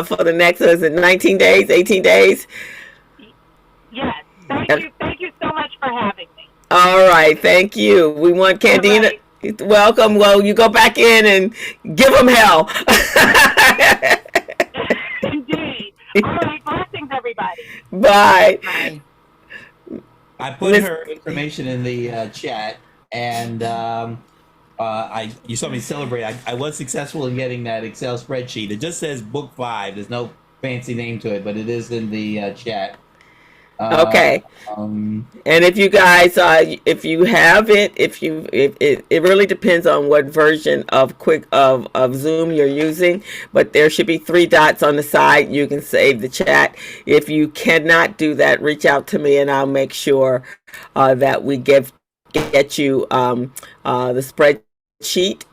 for the next, is it 19 days, 18 days? yes, thank you so much for having me. All right, thank you. We want Candida. Right. Welcome. Well, you go back in and give them hell. Indeed. All right, blessings, everybody. Bye. Bye. I put her information in the chat, and you saw me celebrate. I was successful in getting that Excel spreadsheet. It just says book 5. There's no fancy name to it, but it is in the chat. Okay. And if you guys, if you have it, it really depends on what version of Zoom you're using, but there should be 3 dots on the side. You can save the chat. If you cannot do that, reach out to me, and I'll make sure that we get you the spreadsheet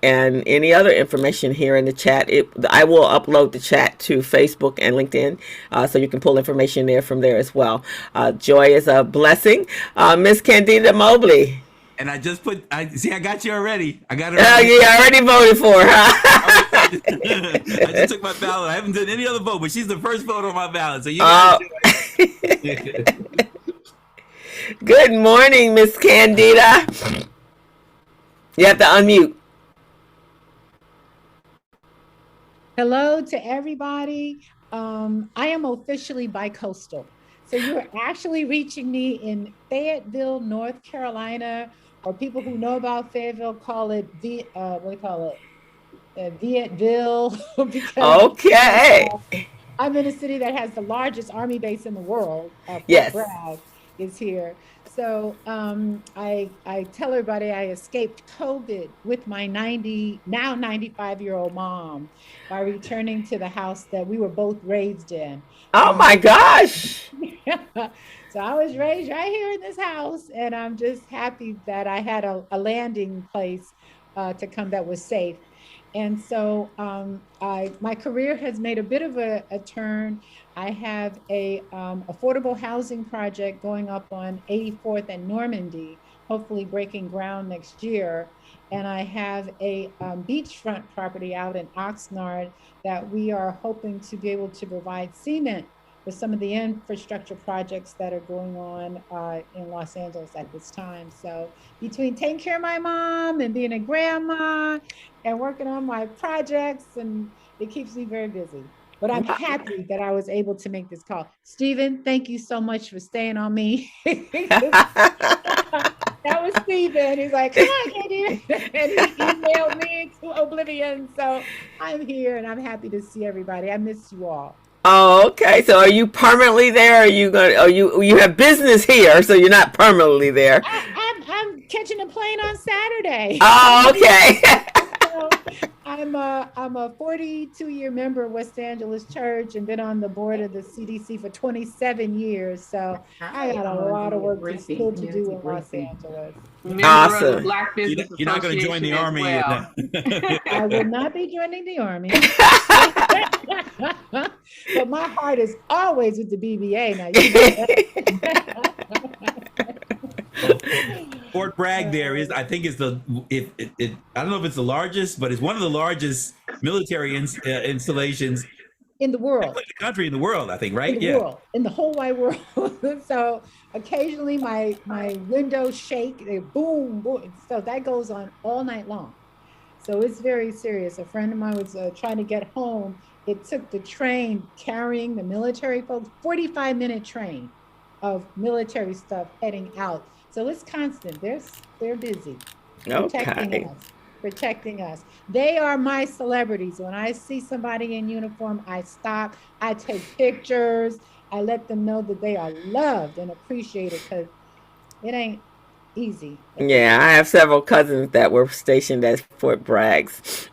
and any other information here in the chat. I will upload the chat to Facebook and LinkedIn, so you can pull information there from there as well. Joy is a blessing. Miss Candida Mobley. And I just I got you already. I got her. Oh, yeah, I already voted for her. I just took my ballot. I haven't done any other vote, but she's the first vote on my ballot. So you got it. Good morning, Miss Candida. You have to unmute. Hello to everybody. I am officially bi-coastal. So you're actually reaching me in Fayetteville, North Carolina, or people who know about Fayetteville call it Fayetteville. Because, okay. I'm in a city that has the largest Army base in the world. Yes. Bragg is here. So I tell everybody I escaped COVID with my now 95-year-old mom by returning to the house that we were both raised in. Oh my gosh. So I was raised right here in this house, and I'm just happy that I had a landing place to come that was safe. And so my career has made a bit of a turn. I have a affordable housing project going up on 84th and Normandy, hopefully breaking ground next year. And I have a beachfront property out in Oxnard that we are hoping to be able to provide cement for some of the infrastructure projects that are going on in Los Angeles at this time. So between taking care of my mom and being a grandma and working on my projects, and it keeps me very busy. But I'm happy that I was able to make this call. Stephen, thank you so much for staying on me. That was Stephen. He's like, come on, Katie. And he emailed me to oblivion. So I'm here, and I'm happy to see everybody. I miss you all. Oh, okay. So are you permanently there? Are you going? Are you have business here, so you're not permanently there? I'm catching a plane on Saturday. Oh, okay. So I I'm a 42-year member of West Angeles Church and been on the board of the CDC for 27 years. So I got a lot of work still to do in Los Angeles. Member of the Black Business You're not going to join the Association army. as well. I will not be joining the army. But my heart is always with the BBA. Now, you know Fort Bragg there is, I think, is I don't know if it's the largest, but it's one of the largest military installations in the world, the country, in the world, I think, right? In the world, in the whole wide world. So occasionally my windows shake, they boom, boom. So that goes on all night long. So it's very serious. A friend of mine was trying to get home. It took the train carrying the military folks, 45-minute train of military stuff heading out. So it's constant. They're busy protecting us. They are my celebrities. When I see somebody in uniform, I stop, I take pictures, I let them know that they are loved and appreciated, because it ain't easy. Yeah, I have several cousins that were stationed at Fort Bragg's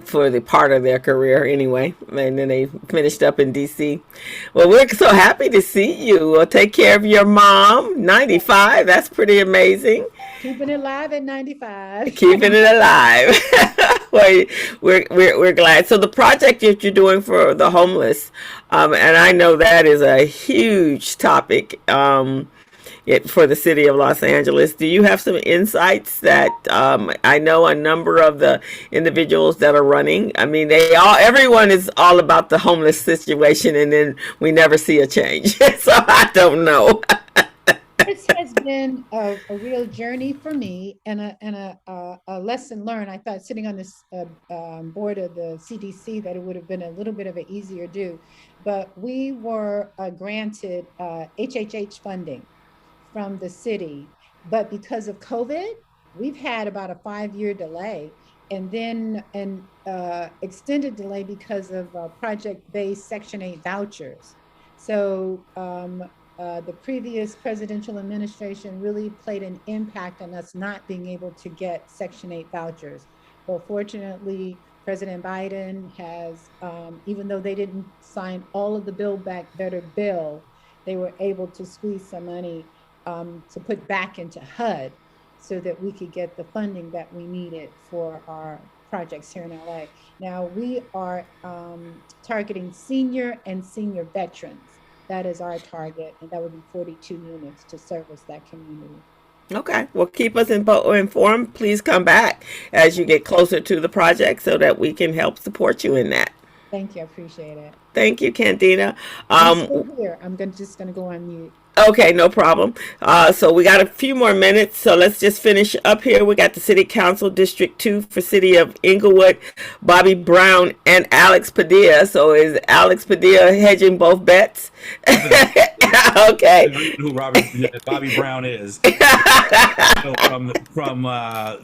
for the part of their career anyway, and then they finished up in DC. Well, we're so happy to see you. Well, take care of your mom. 95, that's pretty amazing. Keeping it alive at 95. Keeping it alive. Well, we're glad. So the project that you're doing for the homeless, and I know that is a huge topic for the city of Los Angeles. Do you have some insights that I know a number of the individuals that are running? I mean, everyone is all about the homeless situation, and then we never see a change. So I don't know. This has been a real journey for me, and a lesson learned. I thought sitting on this board of the CDC that it would have been a little bit of an easier do, but we were granted HHH funding from the city, but because of COVID, we've had about a 5-year delay, and then an extended delay because of project-based Section 8 vouchers. So the previous presidential administration really played an impact on us not being able to get Section 8 vouchers. Well, fortunately, President Biden has, even though they didn't sign all of the Build Back Better bill, they were able to squeeze some money to put back into HUD so that we could get the funding that we needed for our projects here in LA. Now we are targeting senior and senior veterans. That is our target, and that would be 42 units to service that community. Okay, well, keep us informed. Please come back as you get closer to the project so that we can help support you in that. Thank you, I appreciate it. Thank you, Candida. I'm still here. I'm just gonna go on mute. Okay, no problem. So we got a few more minutes, so let's just finish up here. We got the City Council District 2 for City of Inglewood, Bobby Brown and Alex Padilla. So is Alex Padilla hedging both bets? Okay. Who Bobby Brown is. From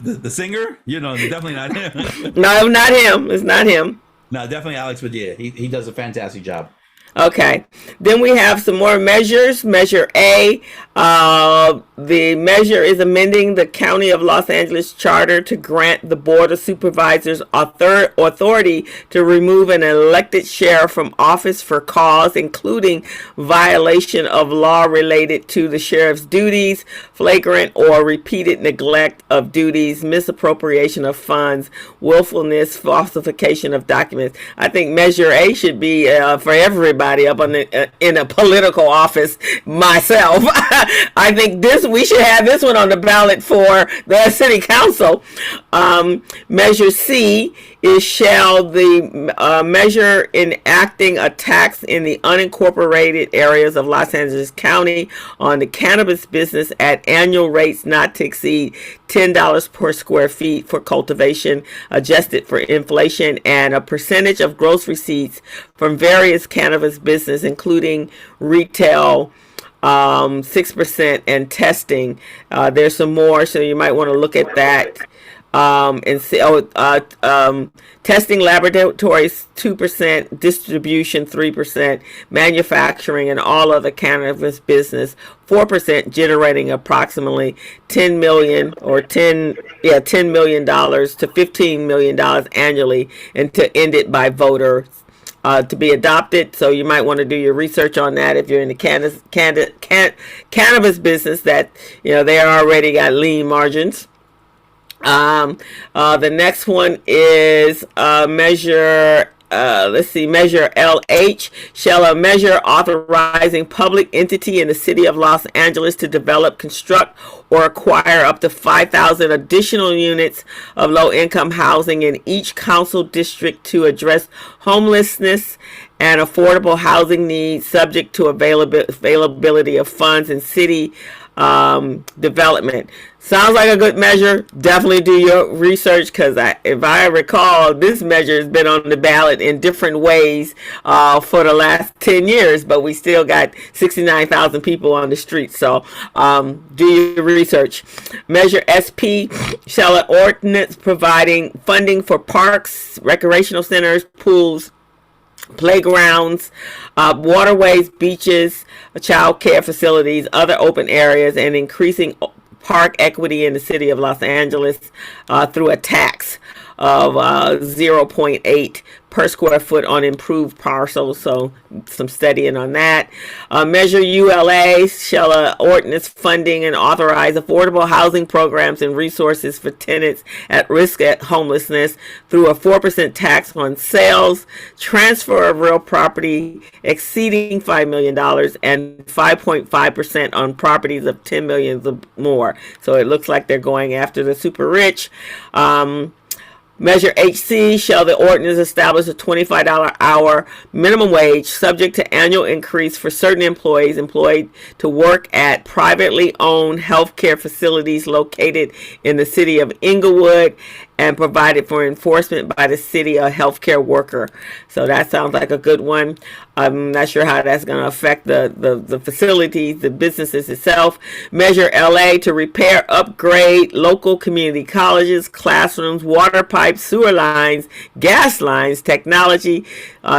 the singer? You know, definitely not him. No, not him. It's not him. No, definitely Alex Padilla. He does a fantastic job. Okay, then we have some more measures. Measure A, the measure is amending the County of Los Angeles charter to grant the Board of Supervisors authority to remove an elected sheriff from office for cause including violation of law related to the sheriff's duties, flagrant or repeated neglect of duties, misappropriation of funds, willfulness, falsification of documents. I think Measure A should be for everybody up on in a political office. Myself, I think we should have this one on the ballot for the City Council. Measure C is shall the measure enacting a tax in the unincorporated areas of Los Angeles County on the cannabis business at annual rates not to exceed $10 per square feet for cultivation, adjusted for inflation, and a percentage of gross receipts from various cannabis business, including retail, 6% and testing. There's some more, so you might want to look at that. Testing laboratories 2%, distribution 3%, manufacturing and all other cannabis business 4%, generating approximately $10 million to $15 million annually, and to end it by voters. To be adopted. So you might want to do your research on that if you're in the cannabis business, that they already got lean margins. The next one is measure LH, shall a measure authorizing public entity in the city of Los Angeles to develop, construct, or acquire up to 5,000 additional units of low-income housing in each council district to address homelessness and affordable housing needs, subject to availability of funds and city development. Sounds like a good measure. Definitely do your research, because if I recall, this measure has been on the ballot in different ways for the last 10 years, but we still got 69,000 people on the street. So do your research. Measure SP, shall an ordinance providing funding for parks, recreational centers, pools, playgrounds, waterways, beaches, child care facilities, other open areas, and increasing park equity in the city of Los Angeles through a tax of 0.8 per square foot on improved parcels. So some studying on that. Measure ULA, shall ordinance funding and authorize affordable housing programs and resources for tenants at risk at homelessness through a 4% tax on sales, transfer of real property exceeding $5 million, and 5.5% on properties of $10 million or more. So it looks like they're going after the super rich. Measure HC, shall the ordinance establish a $25 hour minimum wage subject to annual increase for certain employees employed to work at privately owned healthcare facilities located in the city of Inglewood, and provided for enforcement by the city or healthcare worker. So that sounds like a good one. I'm not sure how that's going to affect the facilities, the businesses itself. Measure LA, to repair, upgrade local community colleges, classrooms, water pipes, sewer lines, gas lines, technology,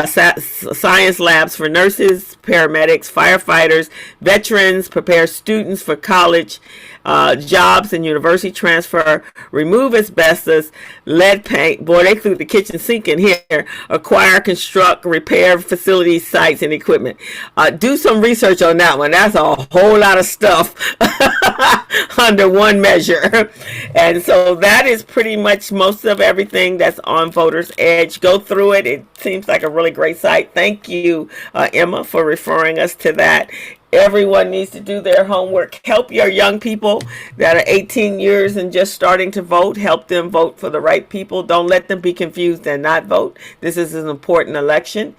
science labs for nurses, paramedics, firefighters, veterans, prepare students for college, jobs and university transfer, remove asbestos, lead paint. Boy, they threw the kitchen sink in here. Acquire, construct, repair facilities, sites, and equipment. Do some research on that one. That's a whole lot of stuff under one measure. And so that is pretty much most of everything that's on Voters Edge. Go through it. It seems like a really great site. Thank you, Emma, for referring us to that. Everyone needs to do their homework. Help your young people that are 18 years and just starting to vote. Help them vote for the right people. Don't let them be confused and not vote. This is an important election.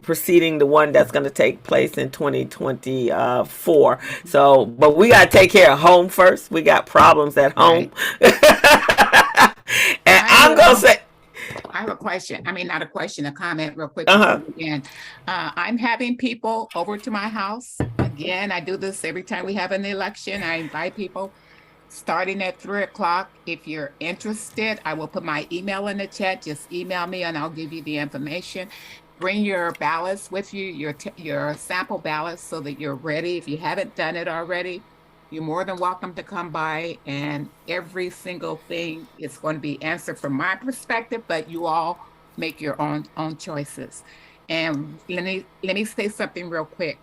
Preceding the one that's going to take place in 2024. So, but we got to take care of home first. We got problems at home. Right. And I'm going to say, I have a question. I mean, not a question, a comment real quick. Again, I'm having people over to my house. Again, I do this every time we have an election. I invite people starting at 3:00. If you're interested, I will put my email in the chat. Just email me and I'll give you the information. Bring your ballots with you, your sample ballots, so that you're ready. If you haven't done it already, you're more than welcome to come by, and every single thing is going to be answered from my perspective, but you all make your own choices. And let me say something real quick.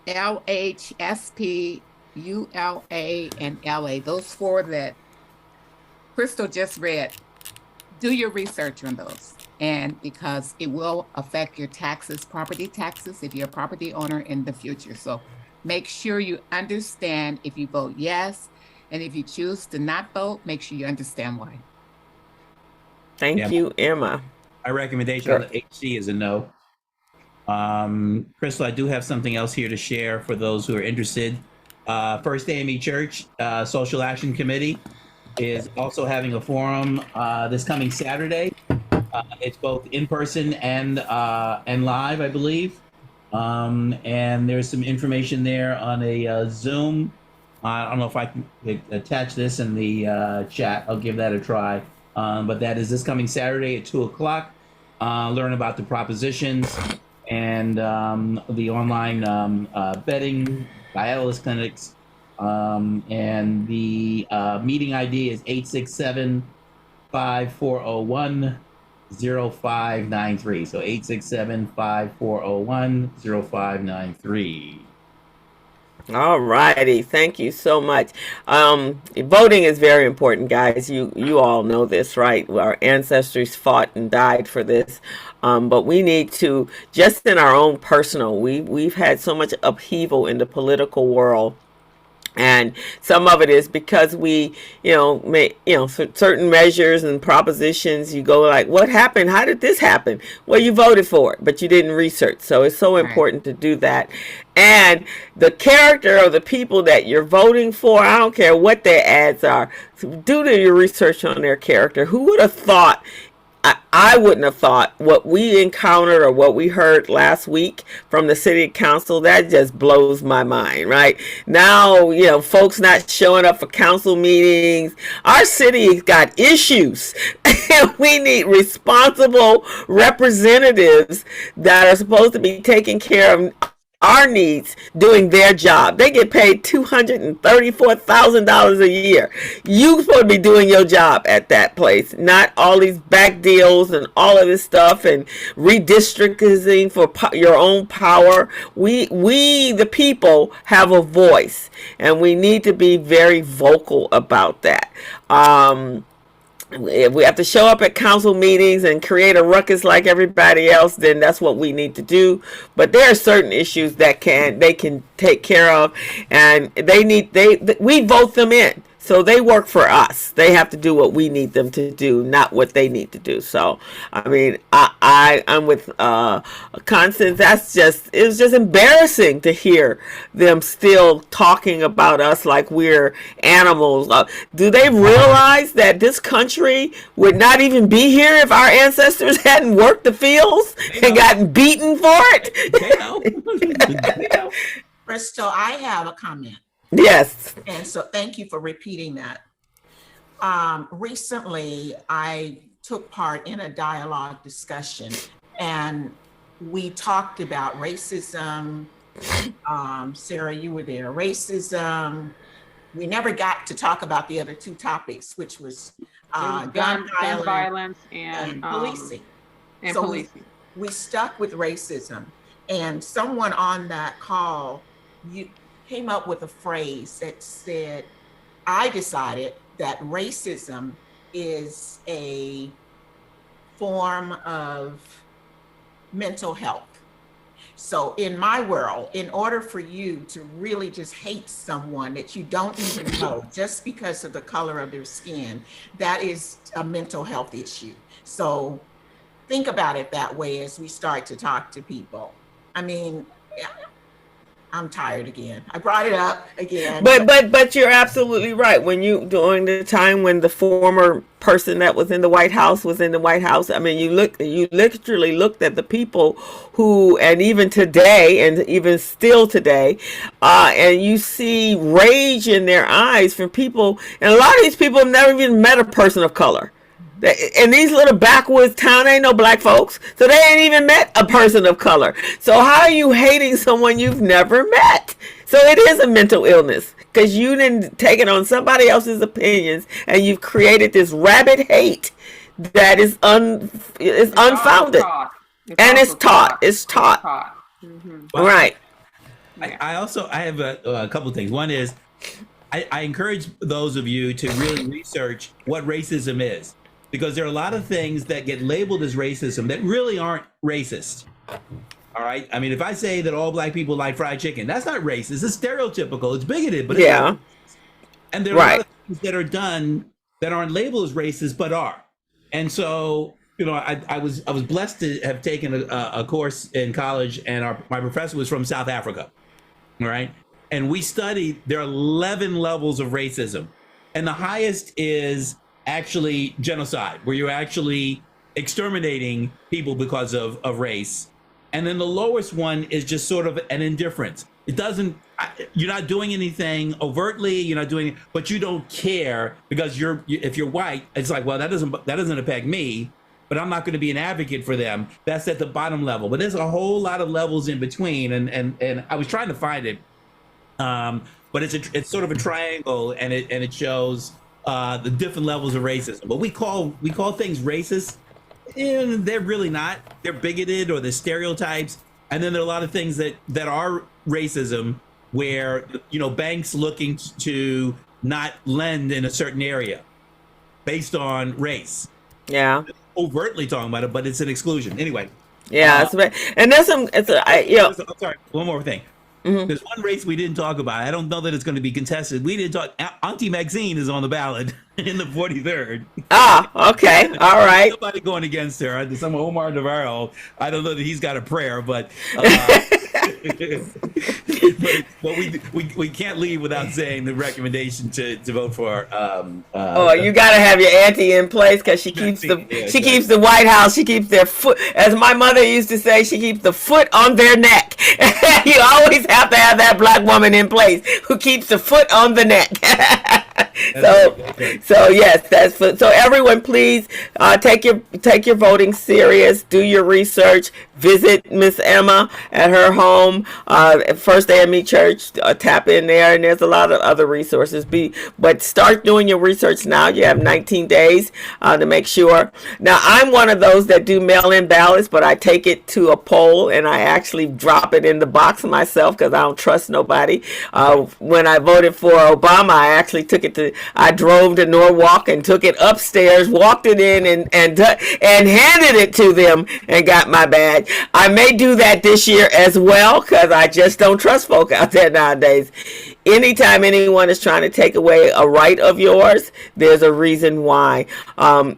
LHSP, ULA, and LA, those four that Crystal just read, do your research on those. And because it will affect your taxes, property taxes, if you're a property owner in the future. So make sure you understand if you vote yes, and if you choose to not vote, make sure you understand why. Thank you, Emma. My recommendation on the HC is a no. Crystal, I do have something else here to share for those who are interested. First AME Church Social Action Committee is also having a forum this coming Saturday. It's both in person and live, I believe. And there's some information there on a Zoom I don't know if I can attach this in the chat. I'll give that a try. But that is this coming Saturday at 2:00. Learn about the propositions and the online betting, dialysis clinics. And the meeting ID is 867-5401-0593. So 867-5401-0593. All righty. Thank you so much. Voting is very important, guys. You all know this, right? Our ancestors fought and died for this. But we need to, just in our own personal, we've had so much upheaval in the political world. And some of it is because we, certain measures and propositions, you go like, what happened? How did this happen? Well, you voted for it, but you didn't research. So it's so important to do that. And the character of the people that you're voting for, I don't care what their ads are, do your research on their character. Who would have thought? I wouldn't have thought what we encountered or what we heard last week from the city council. That just blows my mind, right? Now, folks not showing up for council meetings. Our city's got issues. And we need responsible representatives that are supposed to be taking care of our needs, doing their job. They get paid $234,000 a year. You supposed to be doing your job at that place, not all these back deals and all of this stuff and redistricting for your own power. We the people have a voice, and we need to be very vocal about that. If we have to show up at council meetings and create a ruckus like everybody else, then that's what we need to do. But there are certain issues that they can take care of, and we vote them in. So they work for us. They have to do what we need them to do, not what they need to do. So, I mean, I'm with Constance. It was just embarrassing to hear them still talking about us like we're animals. Do they realize that this country would not even be here if our ancestors hadn't worked the fields and gotten beaten for it? Crystal, I have a comment. Yes. And so thank you for repeating that. Recently, I took part in a dialogue discussion, and we talked about racism. Sarah, you were there. Racism. We never got to talk about the other two topics, which was gun violence and policing. So policing. We stuck with racism, and someone on that call, came up with a phrase that said, I decided that racism is a form of mental health. So in my world, in order for you to really just hate someone that you don't even know just because of the color of their skin, that is a mental health issue. So think about it that way as we start to talk to people. I mean, I'm tired again. I brought it up again. But you're absolutely right. During the time when the former person that was in the White House was in the White House, I mean, you literally looked at the people who, and even today, and even still today, and you see rage in their eyes from people, and a lot of these people have never even met a person of color. In these little backwoods town, ain't no black folks, so they ain't even met a person of color. So how are you hating someone you've never met? So it is a mental illness because you didn't take it on somebody else's opinions, and you've created this rabid hate that is unfounded, and it's taught. It's taught. Mm-hmm. Right. I have a couple of things. One is I encourage those of you to really research what racism is, because there are a lot of things that get labeled as racism that really aren't racist. All right. I mean, if I say that all black people like fried chicken, that's not racist. It's stereotypical. It's bigoted, but it's not racist. And there are a lot of things that are done that aren't labeled as racist, but are. And so, I was blessed to have taken a course in college, and my professor was from South Africa. All right. And we studied, there are 11 levels of racism. And the highest is actually genocide, where you're actually exterminating people because of race. And then the lowest one is just sort of an indifference. it doesn't. You're not doing anything overtly. You're not doing, but you don't care because if you're white, it's like, well, that doesn't affect me, but I'm not going to be an advocate for them. That's at the bottom level. But there's a whole lot of levels in between, and I was trying to find it, but it's sort of a triangle, and it shows the different levels of racism. But we call things racist, and they're really not. They're bigoted or they're stereotypes. And then there are a lot of things that are racism, where banks looking to not lend in a certain area based on race. Yeah. Overtly talking about it, but it's an exclusion anyway. Yeah, and there's some. I'm sorry. One more thing. There's one race we didn't talk about. I don't know that it's going to be contested. We didn't talk. Auntie Maxine is on the ballot in the 43rd. Ah, okay, all right. Nobody going against her. Some Omar Navarro. I don't know that he's got a prayer, but but we can't leave without saying the recommendation to vote for. You got to have your auntie in place because she keeps keeps the White House. She keeps their foot, as my mother used to say, she keeps the foot on their neck. You always have to have that black woman in place who keeps the foot on the neck. So yes, so everyone, please take your voting serious. Do your research. Visit Miss Emma at her home, First AME Church. Tap in there, and there's a lot of other resources. But start doing your research now. You have 19 days to make sure. Now, I'm one of those that do mail-in ballots, but I take it to a poll and I actually drop it in the box myself because I don't trust nobody. When I voted for Obama, I actually I drove to Norwalk and took it upstairs, walked it in, and handed it to them and got my badge. I may do that this year as well because I just don't trust folk out there nowadays. Anytime anyone is trying to take away a right of yours, there's a reason why.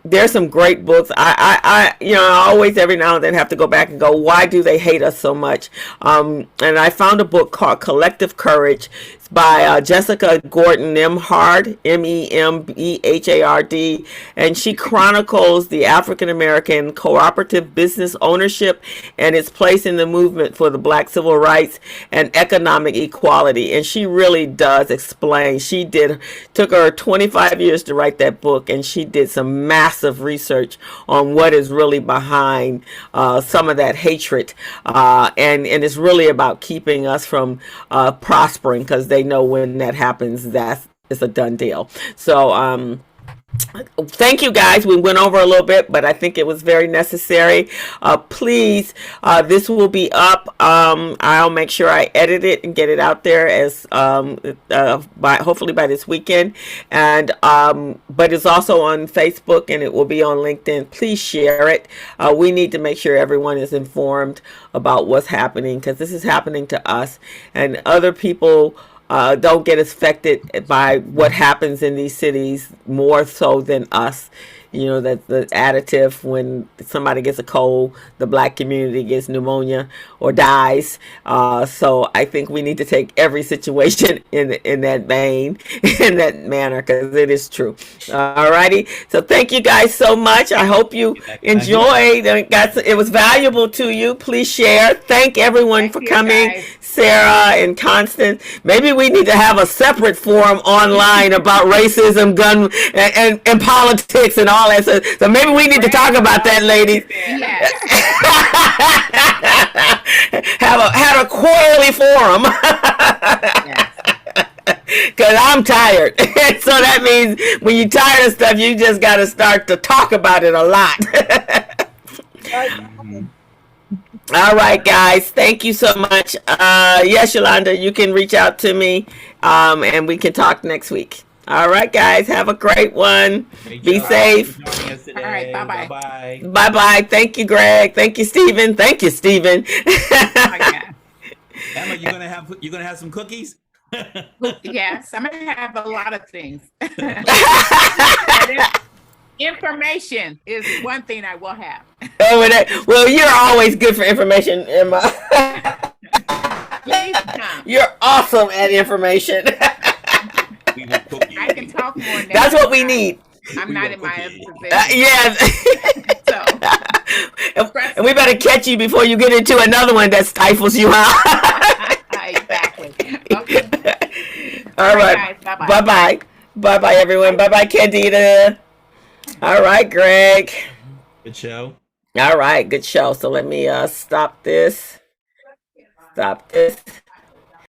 There's some great books. I always every now and then have to go back and go, why do they hate us so much? And I found a book called Collective Courage. It's by Jessica Gordon Memhard, Membehard, and she chronicles the African American cooperative business ownership and its place in the movement for the Black civil rights and economic equality. And she really does explain. Took her 25 years to write that book, and she did some massive research on what is really behind some of that hatred, and it's really about keeping us from prospering, because they know when that happens, it's a done deal. So thank you guys. We went over a little bit, but I think it was very necessary. Please, this will be up. I'll make sure I edit it and get it out there as hopefully by this weekend. And but it's also on Facebook and it will be on LinkedIn. Please share it. We need to make sure everyone is informed about what's happening, because this is happening to us and other people. Don't get affected by what happens in these cities more so than us. That the additive, when somebody gets a cold, the Black community gets pneumonia or dies. So I think we need to take every situation in that vein, in that manner, because it is true. All righty. So thank you guys so much. I hope you enjoyed. It was valuable to you. Please share. Thank everyone for coming. Guys. Sarah and Constance. Maybe we need to have a separate forum online about racism, gun, and politics and all that. So maybe we need to talk about that, ladies. Yes. have a quarterly forum. Because I'm tired. So that means when you're tired of stuff, you just got to start to talk about it a lot. All right, guys. Thank you so much. Yes, Yolanda, you can reach out to me and we can talk next week. All right, guys. Have a great one. Be safe. All right. Bye-bye. Bye-bye. Bye-bye. Thank you, Greg. Thank you, Stephen. Thank you, Stephen. Emma, you gonna have some cookies? Yes, I'm gonna have a lot of things. Information is one thing I will have. Well, you're always good for information, Emma. Please come. You're awesome at information. I can talk more now. That's what we need. I'm not in my position. Yeah. And we better catch you before you get into another one that stifles you out. Exactly. All right. guys. Bye-bye. Bye-bye. Bye-bye, everyone. Bye-bye, Candida. All right, Greg. Good show. All right, good show. So let me stop this. Stop this.